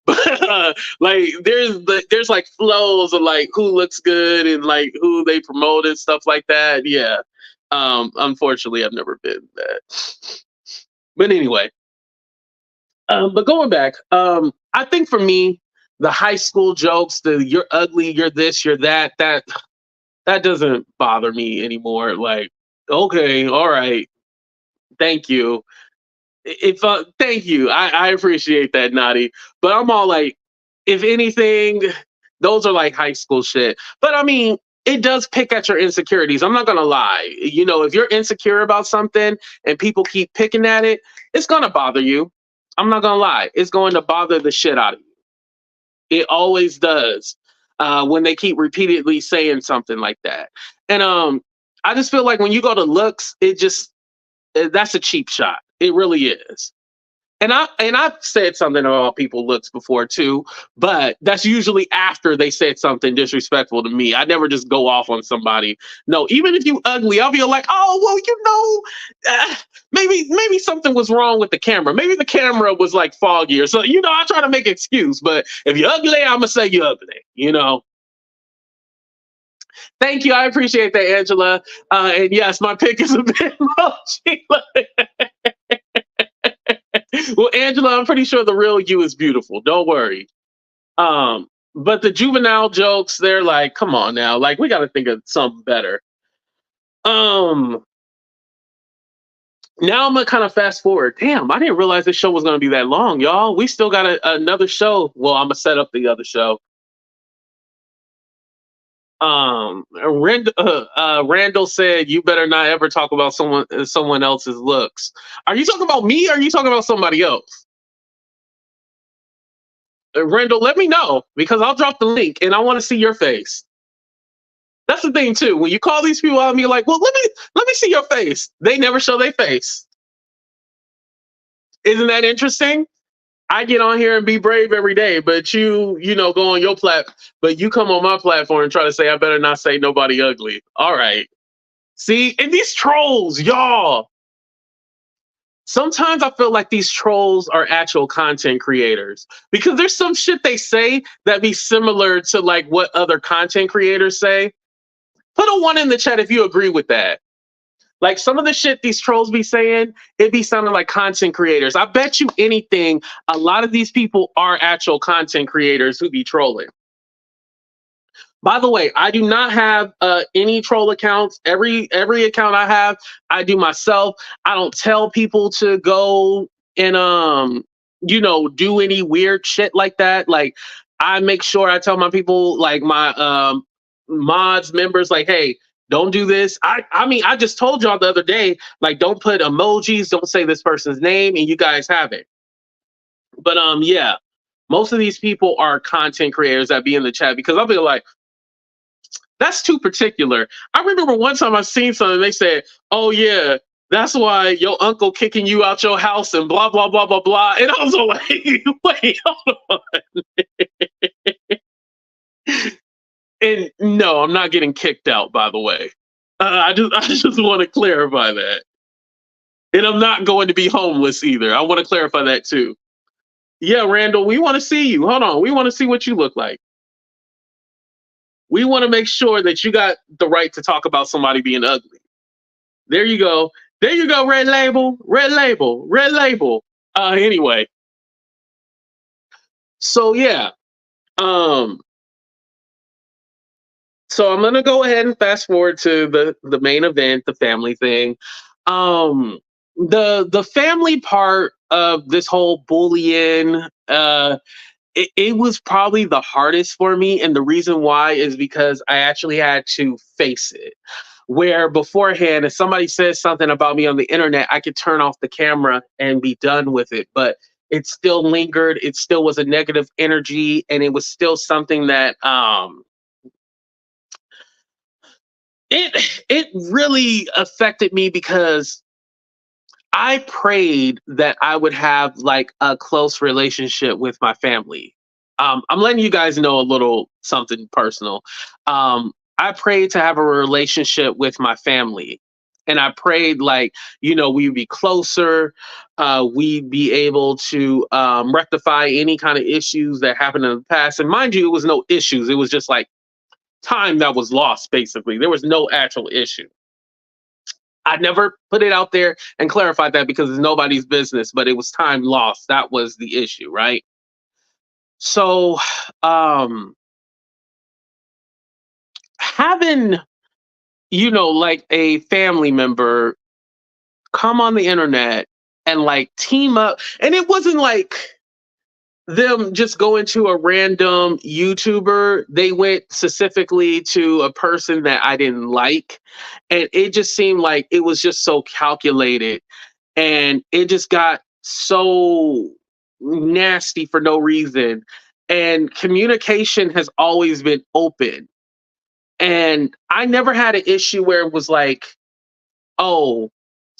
but like there's like flows of like who looks good and like who they promote and stuff like that. Yeah. Unfortunately, I've never been that. But anyway. But going back, I think for me, the high school jokes, the you're ugly, you're this, you're that doesn't bother me anymore. Like, okay, all right, thank you. Thank you, I appreciate that, Naughty. But I'm all like, if anything, those are like high school shit. But I mean, it does pick at your insecurities. I'm not gonna lie. If you're insecure about something and people keep picking at it, it's gonna bother you. I'm not gonna lie. It's going to bother the shit out of you. It always does when they keep repeatedly saying something like that. And I just feel like when you go to looks, that's a cheap shot. It really is. And I've said something about people looks before too, but that's usually after they said something disrespectful to me. I never just go off on somebody. No, even if you ugly, I'll be like, oh well, maybe something was wrong with the camera. Maybe the camera was like foggy or so. I try to make an excuse. But if you're ugly, I'm gonna say you're ugly. Thank you. I appreciate that, Angela. And yes, my pick is a bit emoji. Well, Angela, I'm pretty sure the real you is beautiful. Don't worry. But But the juvenile jokes, they're like, come on now, like we got to think of something better. Um, Now I'm gonna kind of fast forward. Damn, I didn't realize this show was gonna be that long, y'all. We still got another show. Well, I'm gonna set up the other show. Randall said, "You better not ever talk about someone else's looks." Are you talking about me? Or are you talking about somebody else? Randall, let me know because I'll drop the link and I want to see your face. That's the thing too. When you call these people out and you're like, "Well, let me see your face," they never show their face. Isn't that interesting? I get on here and be brave every day, but you go on your but you come on my platform and try to say I better not say nobody ugly. All right. See, and these trolls, y'all. Sometimes I feel like these trolls are actual content creators because there's some shit they say that be similar to like what other content creators say. Put a one in the chat if you agree with that. Like some of the shit these trolls be saying, it be sounding like content creators. I bet you anything, a lot of these people are actual content creators who be trolling. By the way, I do not have any troll accounts. Every account I have, I do myself. I don't tell people to go and do any weird shit like that. Like I make sure I tell my people, like my mods members, like, hey, don't do this. I mean, I just told y'all the other day, like, don't put emojis, don't say this person's name, and you guys have it. But yeah, most of these people are content creators that be in the chat because I'll be like, that's too particular. I remember one time I seen something, they said, oh yeah, that's why your uncle kicking you out your house and blah, blah, blah, blah, blah. And I was like, wait, hold on. And no, I'm not getting kicked out, by the way. I just want to clarify that. And I'm not going to be homeless either. I want to clarify that too. Yeah, Randall, we want to see you. Hold on. We want to see what you look like. We want to make sure that you got the right to talk about somebody being ugly. There you go. There you go, red label, red label, red label. Anyway. So yeah. So I'm gonna go ahead and fast forward to the main event, the family thing. The family part of this whole bullying, it was probably the hardest for me, and the reason why is because I actually had to face it. Where beforehand, if somebody says something about me on the internet, I could turn off the camera and be done with it. But it still lingered. It still was a negative energy, and it was still something that it really affected me because I prayed that I would have like a close relationship with my family. I'm letting you guys know a little something personal. I prayed to have a relationship with my family. And I prayed like, we'd be closer. We'd be able to rectify any kind of issues that happened in the past. And mind you, it was no issues. It was just like time that was lost, basically. There was no actual issue. I never put it out there and clarified that because it's nobody's business, but it was time lost. That was the issue, right? So, having, like a family member come on the internet and like team up, and it wasn't like them just going to a random YouTuber. They went specifically to a person that I didn't like. And it just seemed like it was just so calculated. And it just got so nasty for no reason. And communication has always been open. And I never had an issue where it was like, oh,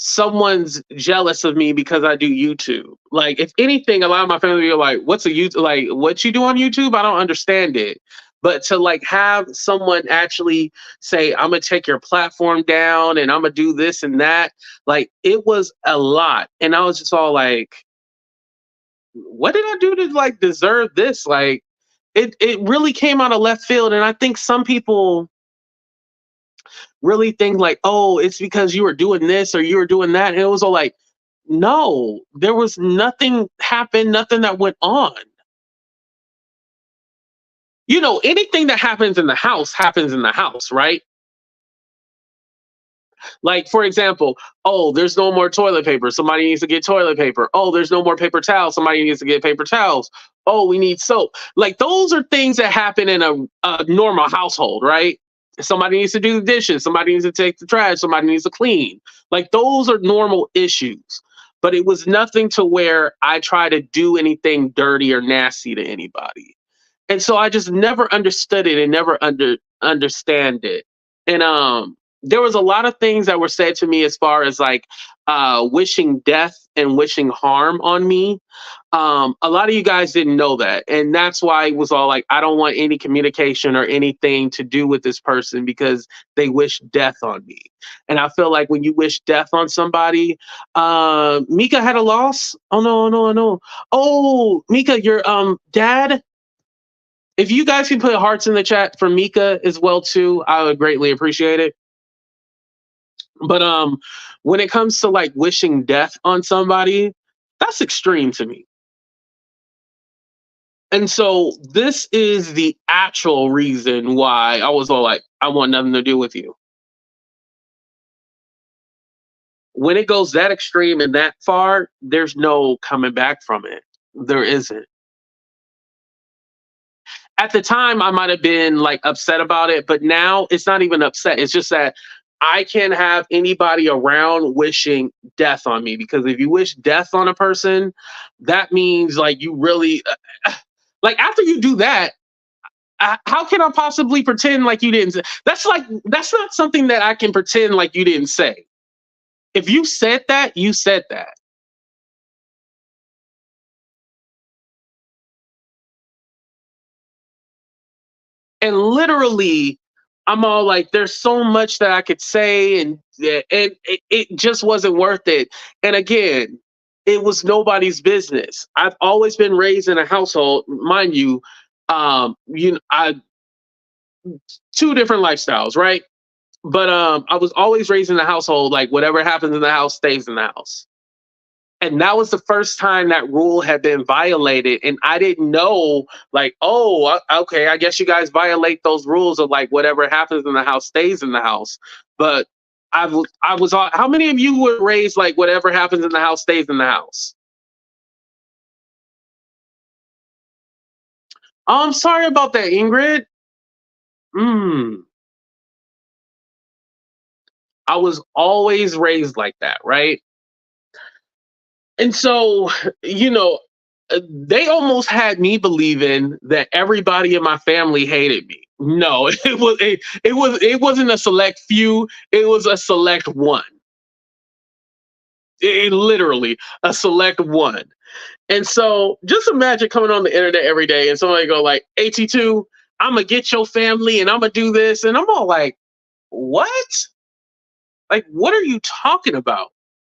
someone's jealous of me because I do YouTube. Like, if anything, a lot of my family are like, what's a YouTube? Like, what you do on YouTube? I don't understand it. But to like have someone actually say, I'm gonna take your platform down and I'm gonna do this and that, like it was a lot. And I was just all like, what did I do to like deserve this? Like it really came out of left field. And I think some people really think like, oh, it's because you were doing this or you were doing that. And it was all like, no, there was nothing happened, nothing that went on. you know, anything that happens in the house, right? Like, for example, oh, there's no more toilet paper. Somebody needs to get toilet paper. Oh, there's no more paper towels. Somebody needs to get paper towels. Oh, we need soap. Like, those are things that happen in a normal household, right? Somebody needs to do the dishes. Somebody needs to take the trash. Somebody needs to clean. Like, those are normal issues. But it was nothing to where I try to do anything dirty or nasty to anybody. And so I just never understood it and never understand it. And there was a lot of things that were said to me as far as like wishing death and wishing harm on me. A lot of you guys didn't know that, and that's why it was all like, I don't want any communication or anything to do with this person because they wish death on me. And I feel like when you wish death on somebody, Mika had a loss. Oh no, oh no, oh no. Oh, Mika, your dad, if you guys can put hearts in the chat for Mika as well too, I would greatly appreciate it. But when it comes to like wishing death on somebody, that's extreme to me. And so this is the actual reason why I was all like, I want nothing to do with you. When it goes that extreme and that far, there's no coming back from it. There isn't. At the time I might have been like upset about it, but now it's not even upset. It's just that I can't have anybody around wishing death on me, because if you wish death on a person, that means like you really like after you do that, how can I possibly pretend like you didn't say? That's like, that's not something that I can pretend like you didn't say. If you said that, you said that. And literally I'm all like, there's so much that I could say, and it just wasn't worth it. And again, it was nobody's business. I've always been raised in a household, mind you, I two different lifestyles, right? But I was always raised in a household like whatever happens in the house stays in the house. And that was the first time that rule had been violated, and I didn't know, like, oh, okay, I guess you guys violate those rules of like whatever happens in the house stays in the house. But I was all, how many of you were raised like whatever happens in the house stays in the house? Oh, I'm sorry about that, Ingrid. mm, I was always raised like that, right? And so, you know, they almost had me believing that everybody in my family hated me. No, it wasn't a select few. It was a select one. Literally a select one. And so, just imagine coming on the internet every day and somebody go like, "AT2, I'm gonna get your family and I'm gonna do this," and I'm all like, "What? Like, what are you talking about?"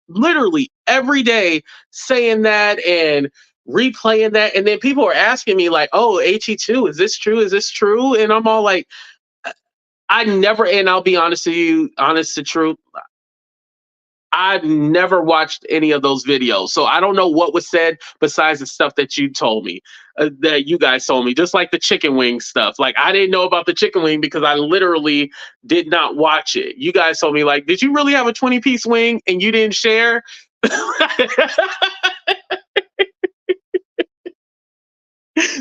Literally every day saying that and replaying that, and then people are asking me like, oh, AT2, is this true, is this true? And I'm all like, I never, and I'll be honest to you, honest to truth, I've never watched any of those videos, so I don't know what was said besides the stuff that you told me, that you guys told me, just like the chicken wing stuff. Like, I didn't know about the chicken wing because I literally did not watch it. You guys told me like, did you really have a 20-piece wing and you didn't share?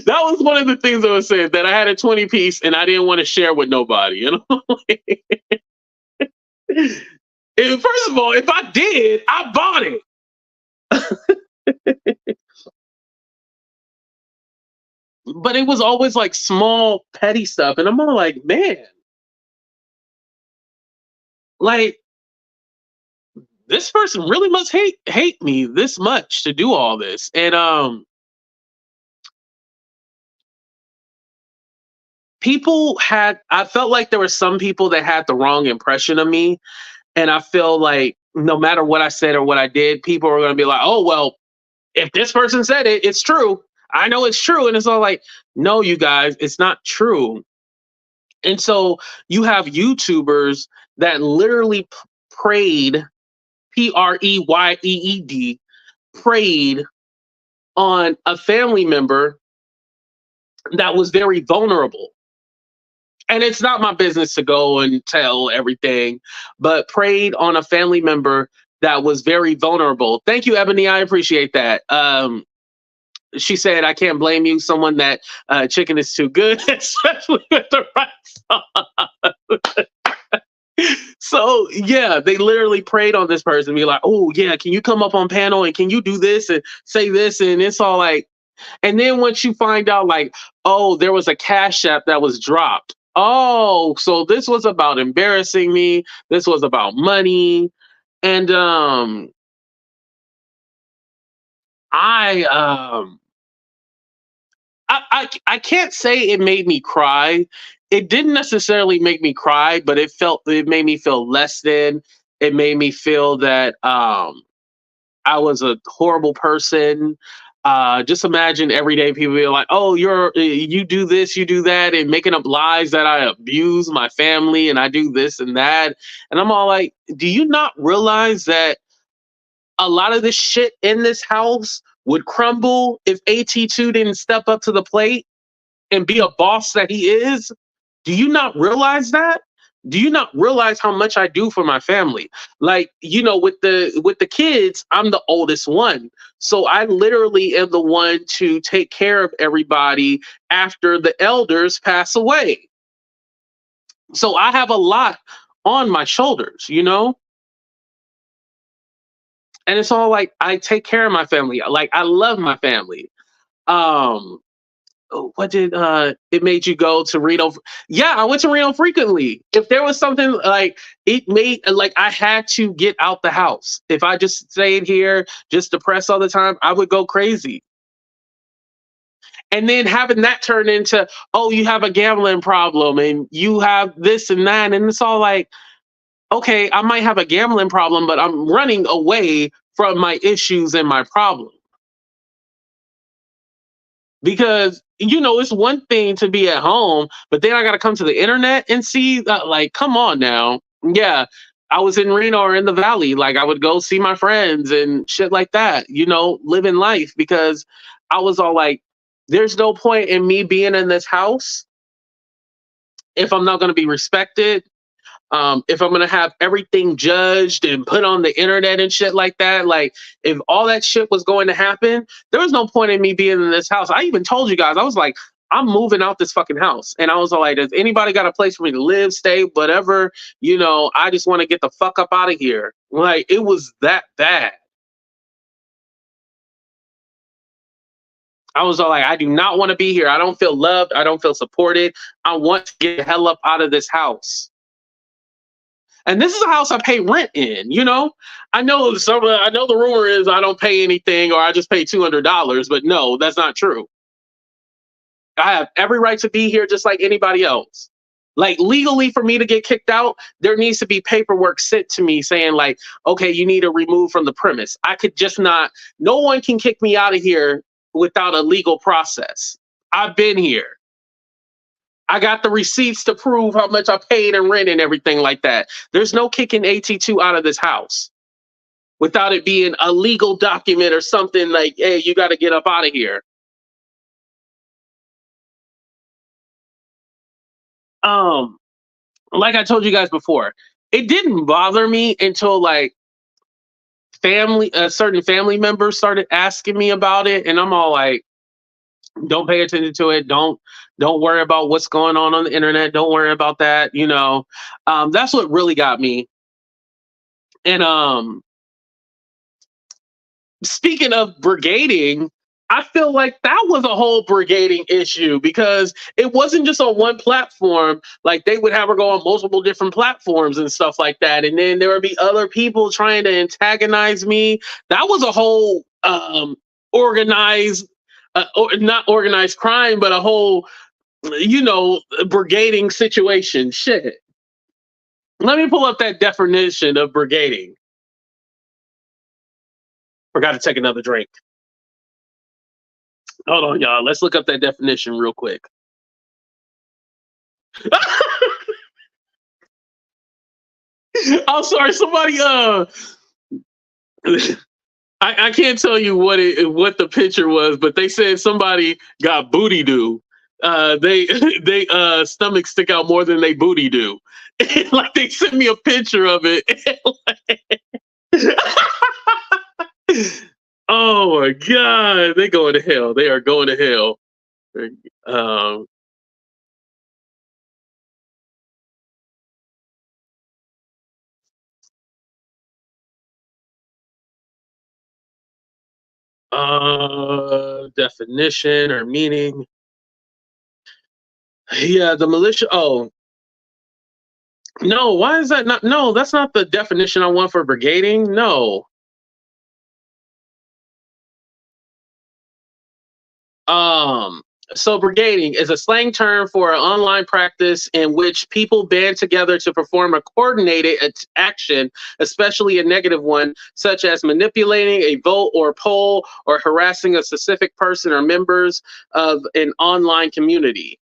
That was one of the things that was said, that I had a 20-piece and I didn't want to share with nobody. You know, and first of all, if I did, I bought it. But it was always like small, petty stuff, and I'm all like, man, like this person really must hate me this much to do all this. And people had, I felt like there were some people that had the wrong impression of me. And I feel like no matter what I said or what I did, people are going to be like, oh, well, if this person said it, it's true. I know it's true. And it's all like, no, you guys, it's not true. And so you have YouTubers that literally preyed, preyeed, preyed on a family member that was very vulnerable. And it's not my business to go and tell everything, but preyed on a family member that was very vulnerable. Thank you, Ebony. I appreciate that. She said, I can't blame you. Someone that chicken is too good, especially with the right sauce. So yeah, they literally preyed on this person, be like, oh yeah, can you come up on panel and can you do this and say this? And it's all like, and then once you find out, like, oh, there was a cash app that was dropped. Oh, so this was about embarrassing me. This was about money. And I I can't say it made me cry. It didn't necessarily make me cry, but it made me feel less than. It made me feel that I was a horrible person. Just imagine everyday people being like, "Oh, you do this, you do that," and making up lies that I abuse my family and I do this and that. And I'm all like, "Do you not realize that a lot of this shit in this house would crumble if AT2 didn't step up to the plate and be a boss that he is? Do you not realize that? Do you not realize how much I do for my family? Like, with the kids, I'm the oldest one. So I literally am the one to take care of everybody after the elders pass away. So I have a lot on my shoulders. And it's all like I take care of my family. Like I love my family. Um what did it made you go to Reno? Yeah, I went to Reno frequently. If there was something like it made like I had to get out the house. If I just stayed here just depressed all the time, I would go crazy. And then having that turn into, oh, you have a gambling problem and you have this and that, and it's all like, okay, I might have a gambling problem, but I'm running away from my issues and my problems. Because it's one thing to be at home, but then I got to come to the internet and see that. Like, come on now. Yeah, I was in Reno or in the Valley. Like, I would go see my friends and shit like that. Living life, because I was all like, there's no point in me being in this house if I'm not going to be respected, if I'm gonna have everything judged and put on the internet and shit like that. Like, if all that shit was going to happen, there was no point in me being in this house. I even told you guys, I was like, I'm moving out this fucking house. And I was like, does anybody got a place for me to live, stay, whatever? I just want to get the fuck up out of here. Like, it was that bad. I was all like, I do not want to be here. I don't feel loved. I don't feel supported. I want to get the hell up out of this house. And this is a house I pay rent in. I know the rumor is I don't pay anything or I just pay $200, but no, that's not true. I have every right to be here just like anybody else. Like, legally, for me to get kicked out, there needs to be paperwork sent to me saying like, okay, you need to remove from the premise. I could just not, no one can kick me out of here without a legal process. I've been here. I got the receipts to prove how much I paid in rent and everything like that. There's no kicking AT2 out of this house without it being a legal document or something like, hey, you got to get up out of here. Like I told you guys before, it didn't bother me until like certain family members started asking me about it, and I'm all like, don't pay attention to it. Don't worry about what's going on the internet. Don't worry about that. That's what really got me. And speaking of brigading, I feel like that was a whole brigading issue because it wasn't just on one platform. Like, they would have her go on multiple different platforms and stuff like that. And then there would be other people trying to antagonize me. That was a whole organized, or not organized crime, but a whole, brigading situation. Shit. Let me pull up that definition of brigading. Forgot to take another drink. Hold on, y'all. Let's look up that definition real quick. I'm sorry, somebody I can't tell you what the picture was, but they said somebody got booty do. They they stomach stick out more than they booty do. Like they sent me a picture of it. Oh my god, they going to hell. They are going to hell. Um, definition or meaning. Yeah, the militia. Oh no, why is that not? No, that's not the definition I want for brigading. No. Um, so brigading is a slang term for an online practice in which people band together to perform a coordinated action, especially a negative one, such as manipulating a vote or poll or harassing a specific person or members of an online community.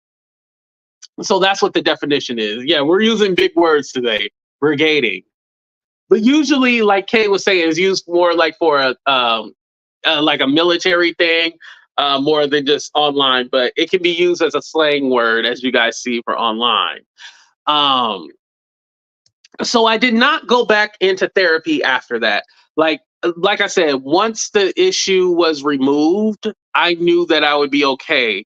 So that's what the definition is. Yeah, we're using big words today. Brigading. But usually, like Kay was saying, is used more like for like a military thing, more than just online. But it can be used as a slang word, as you guys see for online. Um, so I did not go back into therapy after that. Like I said, once the issue was removed, I knew that I would be okay.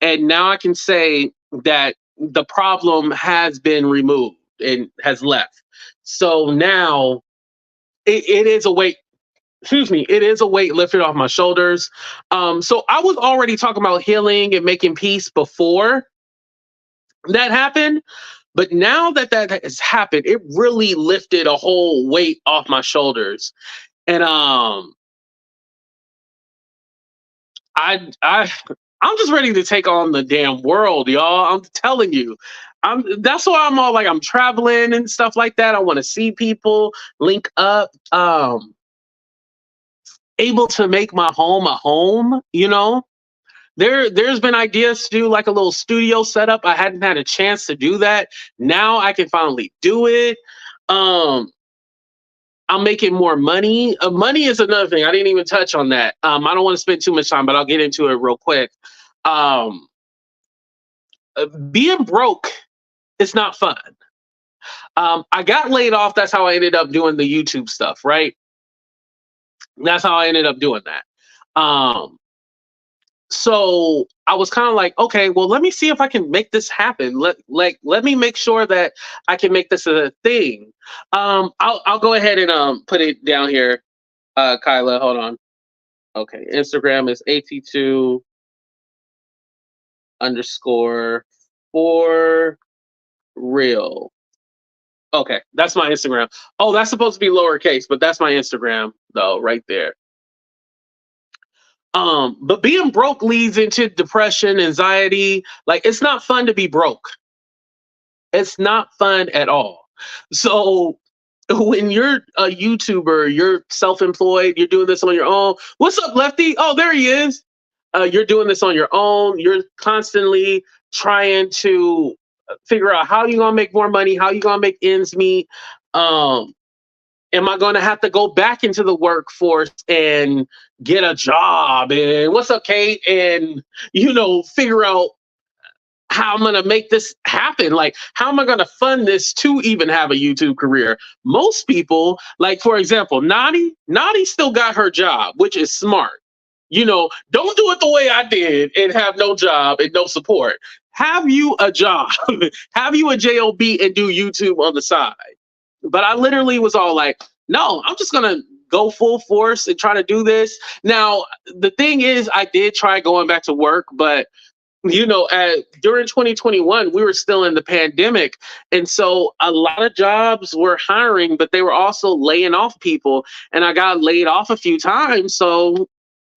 And now I can say that the problem has been removed and has left. So now it is a weight, excuse me, it is a weight lifted off my shoulders. So I was already talking about healing and making peace before that happened. But now that that has happened, it really lifted a whole weight off my shoulders. And I I'm just ready to take on the damn world, y'all. I'm telling you. That's why I'm all like I'm traveling and stuff like that. I want to see people, link up, able to make my home a home, you know? There's been ideas to do like a little studio setup. I hadn't had a chance to do that. Now I can finally do it. Um I'm making more money. Money is another thing. I didn't even touch on that. I don't want to spend too much time, but I'll get into it real quick. Um, Being broke is not fun. I got laid off. That's how I ended up doing the YouTube stuff, right? That's how I ended up doing that. So I was kind of like, okay, well, let me see if I can make this happen. Let me make sure that I can make this a thing. I'll go ahead and put it down here. Kyla, hold on. Okay, Instagram is at2 underscore for real. Okay, that's my Instagram. Oh, that's supposed to be lowercase, but that's my Instagram though, right there. But being broke leads into depression, anxiety. Like it's not fun to be broke. It's not fun at all. So when you're a YouTuber, you're self-employed, you're doing this on your own. What's up, Lefty? Oh, there he is. You're doing this on your own. You're constantly trying to figure out how you're gonna make more money, how you're gonna make ends meet. Um, am I gonna have to go back into the workforce and get a job? And what's up, Kate? And figure out how I'm gonna make this happen. Like, how am I gonna fund this to even have a YouTube career? Most people, like for example, Nadi still got her job, which is smart. Don't do it the way I did and have no job and no support. Have you a job, have you a job and do YouTube on the side. But I literally was all like, no, I'm just gonna go full force and try to do this. Now, the thing is, I did try going back to work, but during 2021, we were still in the pandemic. And so a lot of jobs were hiring, but they were also laying off people. And I got laid off a few times. So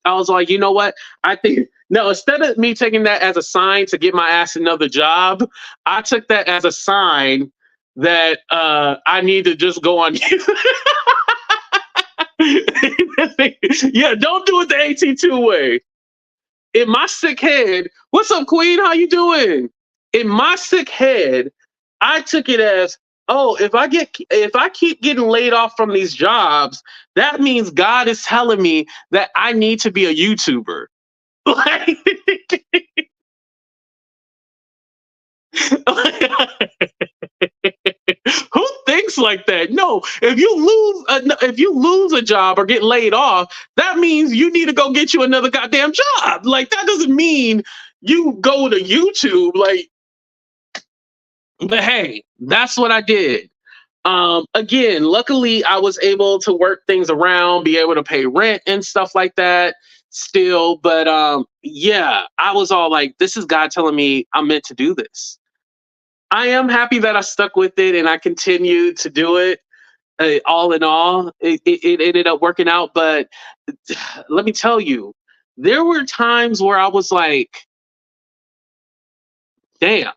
I was like, you know what? I think, no, instead of me taking that as a sign to get my ass another job, I took that as a sign that I need to just go on. Yeah, don't do it the AT2 way. In my sick head, what's up, Queen? How you doing? In my sick head, I took it as, oh, if I keep getting laid off from these jobs, that means God is telling me that I need to be a YouTuber. Like, Who thinks like that? No, if you lose a job or get laid off, that means you need to go get you another goddamn job. Like that doesn't mean you go to YouTube. Like, but hey, that's what I did. Again, luckily I was able to work things around, be able to pay rent and stuff like that still. But yeah, I was all like, this is God telling me I'm meant to do this. I am happy that I stuck with it and I continued to do it. All in all, it ended up working out. But let me tell you, there were times where I was like, damn,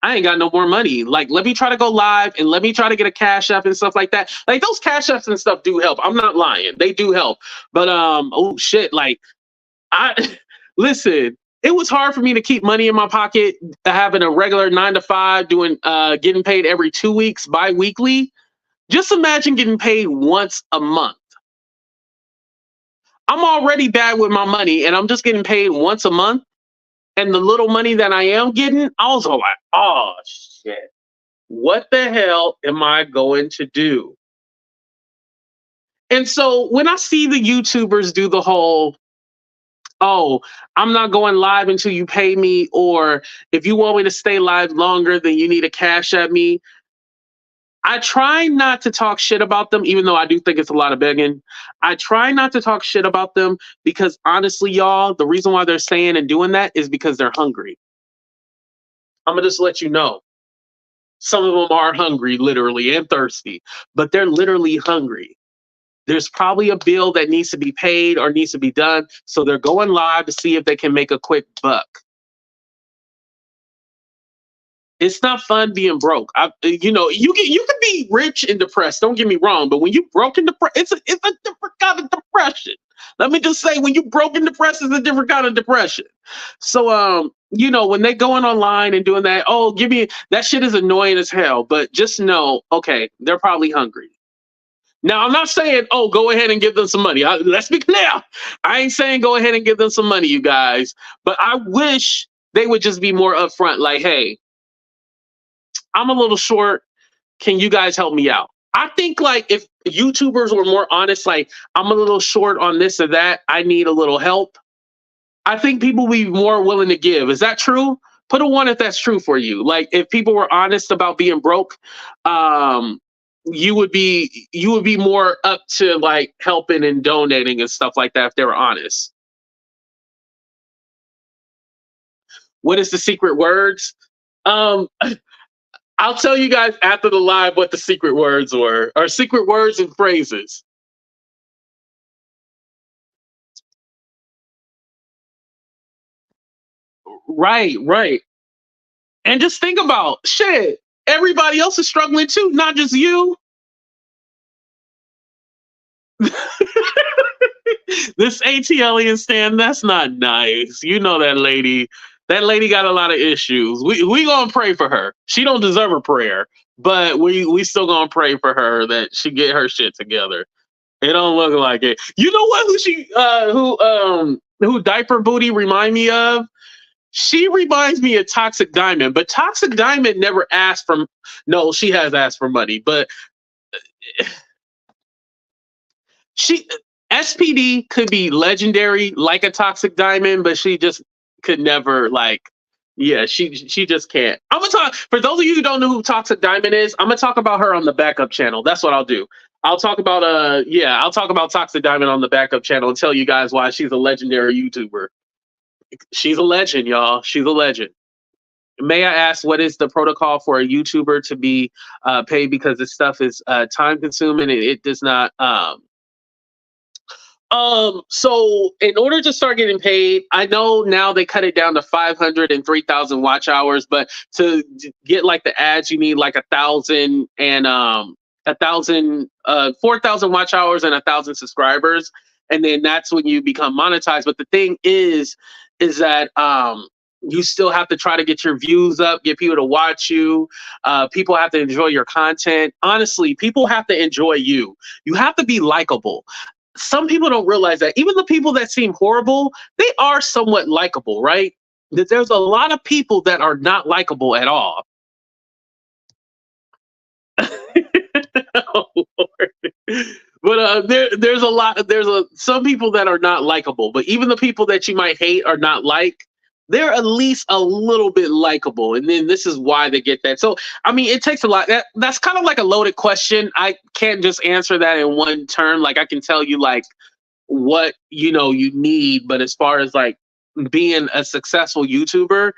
I ain't got no more money. Like, let me try to go live and let me try to get a cash app and stuff like that. Like those cash apps and stuff do help. I'm not lying. They do help. But oh shit, like I listen, it was hard for me to keep money in my pocket, having a regular 9 to 5, doing getting paid every 2 weeks, bi-weekly. Just imagine getting paid once a month. I'm already bad with my money and I'm just getting paid once a month. And the little money that I am getting, I was all like, oh shit. What the hell am I going to do? And so when I see the YouTubers do the whole, oh, I'm not going live until you pay me, or if you want me to stay live longer, then you need to cash at me. I try not to talk shit about them, even though I do think it's a lot of begging. I try not to talk shit about them because honestly, y'all, the reason why they're saying and doing that is because they're hungry. I'm gonna just let you know. Some of them are hungry, literally, and thirsty, but they're literally hungry. There's probably a bill that needs to be paid or needs to be done. So they're going live to see if they can make a quick buck. It's not fun being broke. You know, you can be rich and depressed. Don't get me wrong, but when you broke and depressed, it's a different kind of depression. Let me just say, when you broke and depressed, it's a different kind of depression. So, you know, when they going online and doing that, oh, give me that shit is annoying as hell. But just know, okay, they're probably hungry. Now, I'm not saying, oh, go ahead and give them some money. Let's be clear. I ain't saying go ahead and give them some money, you guys. But I wish they would just be more upfront. Like, hey, I'm a little short. Can you guys help me out? I think like if YouTubers were more honest, like I'm a little short on this or that, I need a little help. I think people would be more willing to give. Is that true? Put a 1 if that's true for you. Like if people were honest about being broke, you would be more up to like helping and donating and stuff like that if they were honest. What is the secret words? Um, I'll tell you guys after the live what the secret words were, or secret words and phrases. Right, right. And just think about shit. Everybody else is struggling too, not just you. This ATLian stand, that's not nice. You know that lady. That lady got a lot of issues. We gonna pray for her. She don't deserve a prayer, but we still gonna pray for her that she get her shit together. It don't look like it. You know what? Who diaper booty remind me of? She reminds me of Toxic Diamond, but Toxic Diamond never asked for. No, she has asked for money, but she SPD could be legendary like a Toxic Diamond, but she just could never like. Yeah, she just can't. I'm gonna talk for those of you who don't know who Toxic Diamond is. I'm gonna talk about her on the backup channel. That's what I'll do. I'll talk about I'll talk about Toxic Diamond on the backup channel and tell you guys why she's a legendary YouTuber. She's a legend, y'all. She's a legend. May I ask, what is the protocol for a YouTuber to be paid? Because this stuff is time consuming and it does not. So in order to start getting paid, I know now they cut it down to 500 and 3,000 watch hours, but to get like the ads, you need like 1,000 and 4,000 watch hours and 1,000 subscribers, and then that's when you become monetized. But the thing is that you still have to try to get your views up, get people to watch you. People have to enjoy your content. Honestly, people have to enjoy you. You have to be likable. Some people don't realize that even the people that seem horrible, they are somewhat likable, right? that there's a lot of people that are not likable at all. Oh, Lord. But there's a lot. Some people that are not likable, but even the people that you might hate or not like, they're at least a little bit likable. And then this is why they get that. So I mean, it takes a lot. That's kind of like a loaded question. I can't just answer that in one turn. Like I can tell you like what you need, but as far as like being a successful YouTuber,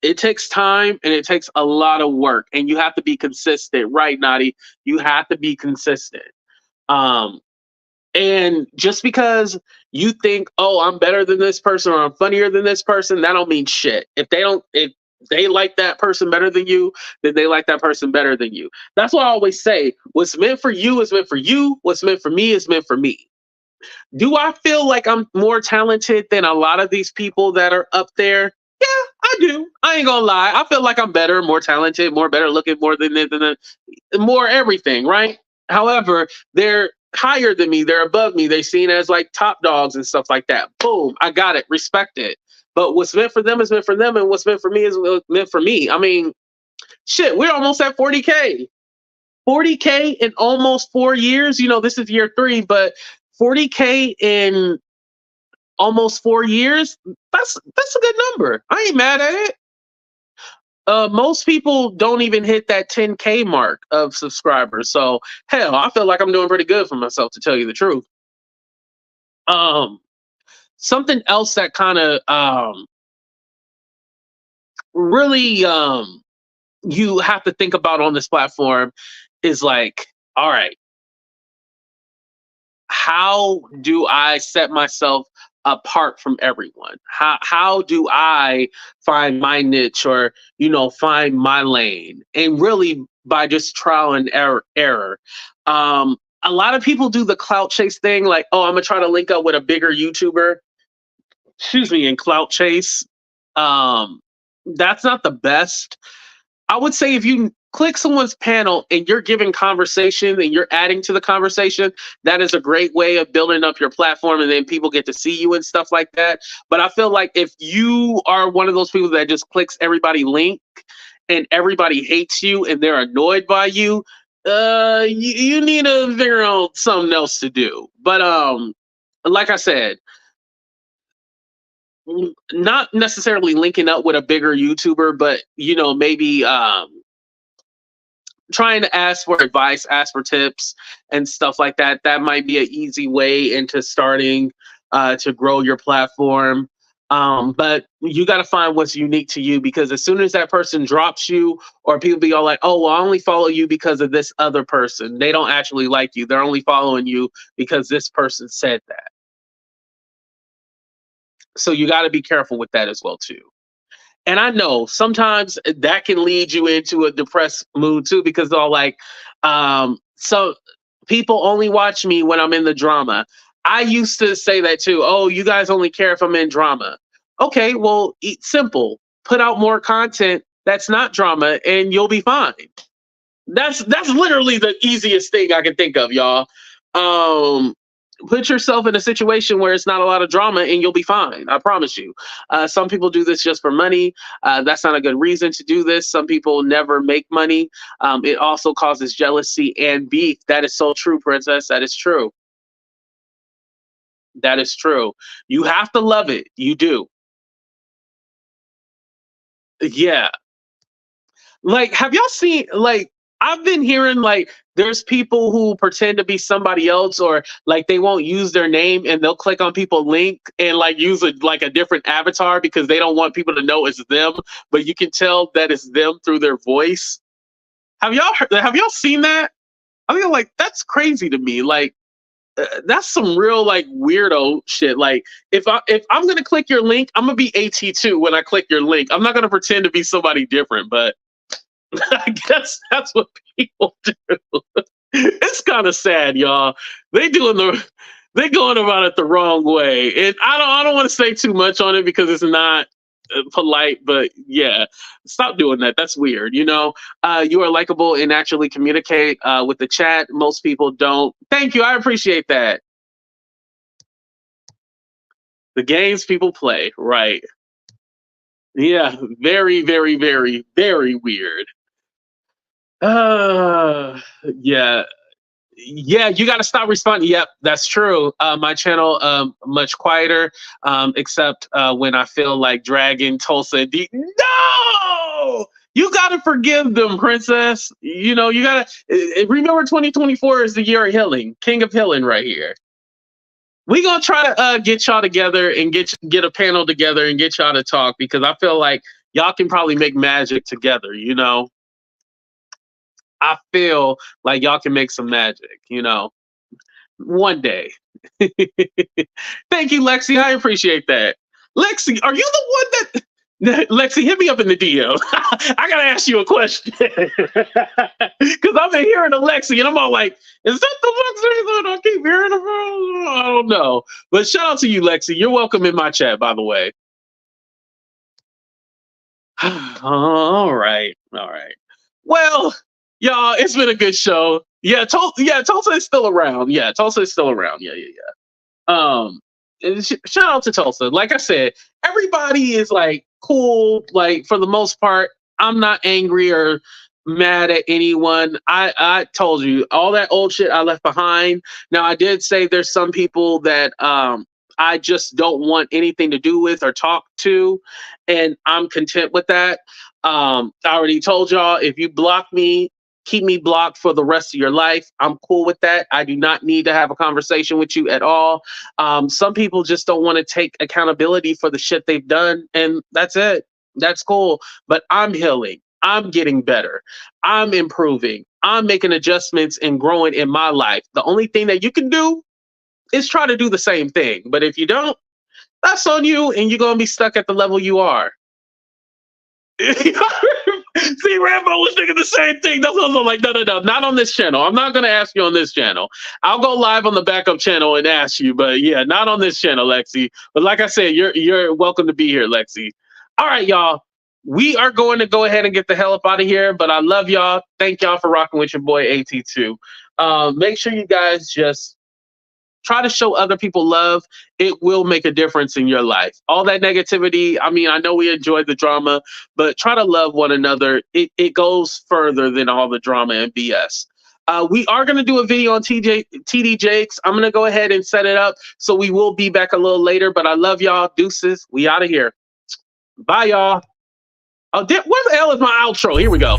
it takes time and it takes a lot of work, and you have to be consistent, right, Nadi? You have to be consistent. Um, and just because you think, oh, I'm better than this person or I'm funnier than this person, that don't mean shit. If they like that person better than you, then they like that person better than you. That's why I always say, what's meant for you is meant for you. What's meant for me is meant for me. Do I feel like I'm more talented than a lot of these people that are up there? Yeah, I do. I ain't gonna lie. I feel like I'm better, more talented, more better looking, more than more everything, right? However, they're higher than me, they're above me, they seen as like top dogs and stuff like that. Boom, I got it, respect it. But what's meant for them is meant for them, and what's meant for me is meant for me. I mean, shit, we're almost at 40K. 40K in almost 4 years. This is year 3, but 40K in almost 4 years. That's a good number. I ain't mad at it. Most people don't even hit that 10K mark of subscribers. So hell, I feel like I'm doing pretty good for myself, to tell you the truth. Um, Something else that kind of really you have to think about on this platform is like, all right, how do I set myself apart from everyone? How do I find my niche, or find my lane? And really by just trial and error. A lot of people do the clout chase thing, like, oh, I'm gonna try to link up with a bigger YouTuber, excuse me, and clout chase. Um, that's not the best. I would say if you click someone's panel and you're giving conversation and you're adding to the conversation, that is a great way of building up your platform, and then people get to see you and stuff like that. But I feel like if you are one of those people that just clicks everybody link and everybody hates you and they're annoyed by you, you need to figure out something else to do. But like I said, not necessarily linking up with a bigger YouTuber, but maybe trying to ask for advice, ask for tips and stuff like that. That might be an easy way into starting to grow your platform. But you got to find what's unique to you, because as soon as that person drops you, or people be all like, oh, well, I only follow you because of this other person, they don't actually like you. They're only following you because this person said that. So you got to be careful with that as well, too. And I know sometimes that can lead you into a depressed mood too, because they're all like, so people only watch me when I'm in the drama. I used to say that too. Oh, you guys only care if I'm in drama. Okay, well, simple. Put out more content that's not drama, and you'll be fine. That's literally the easiest thing I can think of, y'all. Um, Put yourself in a situation where it's not a lot of drama, and you'll be fine. I promise you. Some people do this just for money. That's not a good reason to do this. Some people never make money. It also causes jealousy and beef. That is so true, Princess. That is true. That is true. You have to love it. You do. Yeah. Like, have y'all seen, like, I've been hearing like there's people who pretend to be somebody else, or like they won't use their name and they'll click on people link and like use like a different avatar because they don't want people to know it's them, but you can tell that it's them through their voice. Have y'all seen that? I mean, like, that's crazy to me. Like, that's some real like weirdo shit. Like, if I'm gonna click your link, I'm gonna be AT2 when I click your link. I'm not gonna pretend to be somebody different, but I guess that's what people do. It's kind of sad, y'all. They going about it the wrong way, and I don't want to say too much on it because it's not polite. But yeah, stop doing that. That's weird. You are likable and actually communicate with the chat. Most people don't. Thank you. I appreciate that. The games people play, right? Yeah, very, very, very, very weird. Uh, yeah, yeah, you got to stop responding. Yep, that's true. My channel much quieter, except when I feel like dragging Tulsa. No, you got to forgive them, princess. You know, you got to remember 2024 is the year of healing, king of healing, right here. We gonna try to get y'all together and get a panel together and get y'all to talk because I feel like y'all can probably make magic together. You know, I feel like y'all can make some magic. You know, one day. Thank you, Lexi. I appreciate that. Lexi, are you the one that? Lexi, hit me up in the DM. I gotta ask you a question because I've been hearing Lexi, and I'm all like, "Is that the Lexi that I keep hearing about?" I don't know, but shout out to you, Lexi. You're welcome in my chat, by the way. All right, all right. Well, y'all, it's been a good show. Yeah, Tulsa is still around. Yeah, Tulsa is still around. Yeah, yeah, yeah. And shout out to Tulsa. Like I said, everybody is like cool. Like for the most part, I'm not angry or mad at anyone. I told you all that old shit I left behind. Now I did say there's some people that I just don't want anything to do with or talk to, and I'm content with that. I already told y'all if you block me, keep me blocked for the rest of your life. I'm cool with that. I do not need to have a conversation with you at all. Some people just don't want to take accountability for the shit they've done, and that's it. That's cool. But I'm healing. I'm getting better. I'm improving. I'm making adjustments and growing in my life. The only thing that you can do is try to do the same thing. But if you don't, that's on you, and you're gonna be stuck at the level you are. See, Rambo was thinking the same thing. That's what I'm like, no, no, no, not on this channel. I'm not gonna ask you on this channel. I'll go live on the backup channel and ask you, but yeah, not on this channel, Lexi. But like I said, you're welcome to be here, Lexi. All right, y'all. We are going to go ahead and get the hell up out of here, but I love y'all. Thank y'all for rocking with your boy AT2. Make sure you guys just try to show other people love. It will make a difference in your life. All that negativity, I mean, I know we enjoy the drama, but try to love one another. It goes further than all the drama and BS. We are going to do a video on TD Jakes. I'm going to go ahead and set it up. So we will be back a little later, but I love y'all. Deuces. We out of here. Bye, y'all. Oh, where the hell is my outro? Here we go.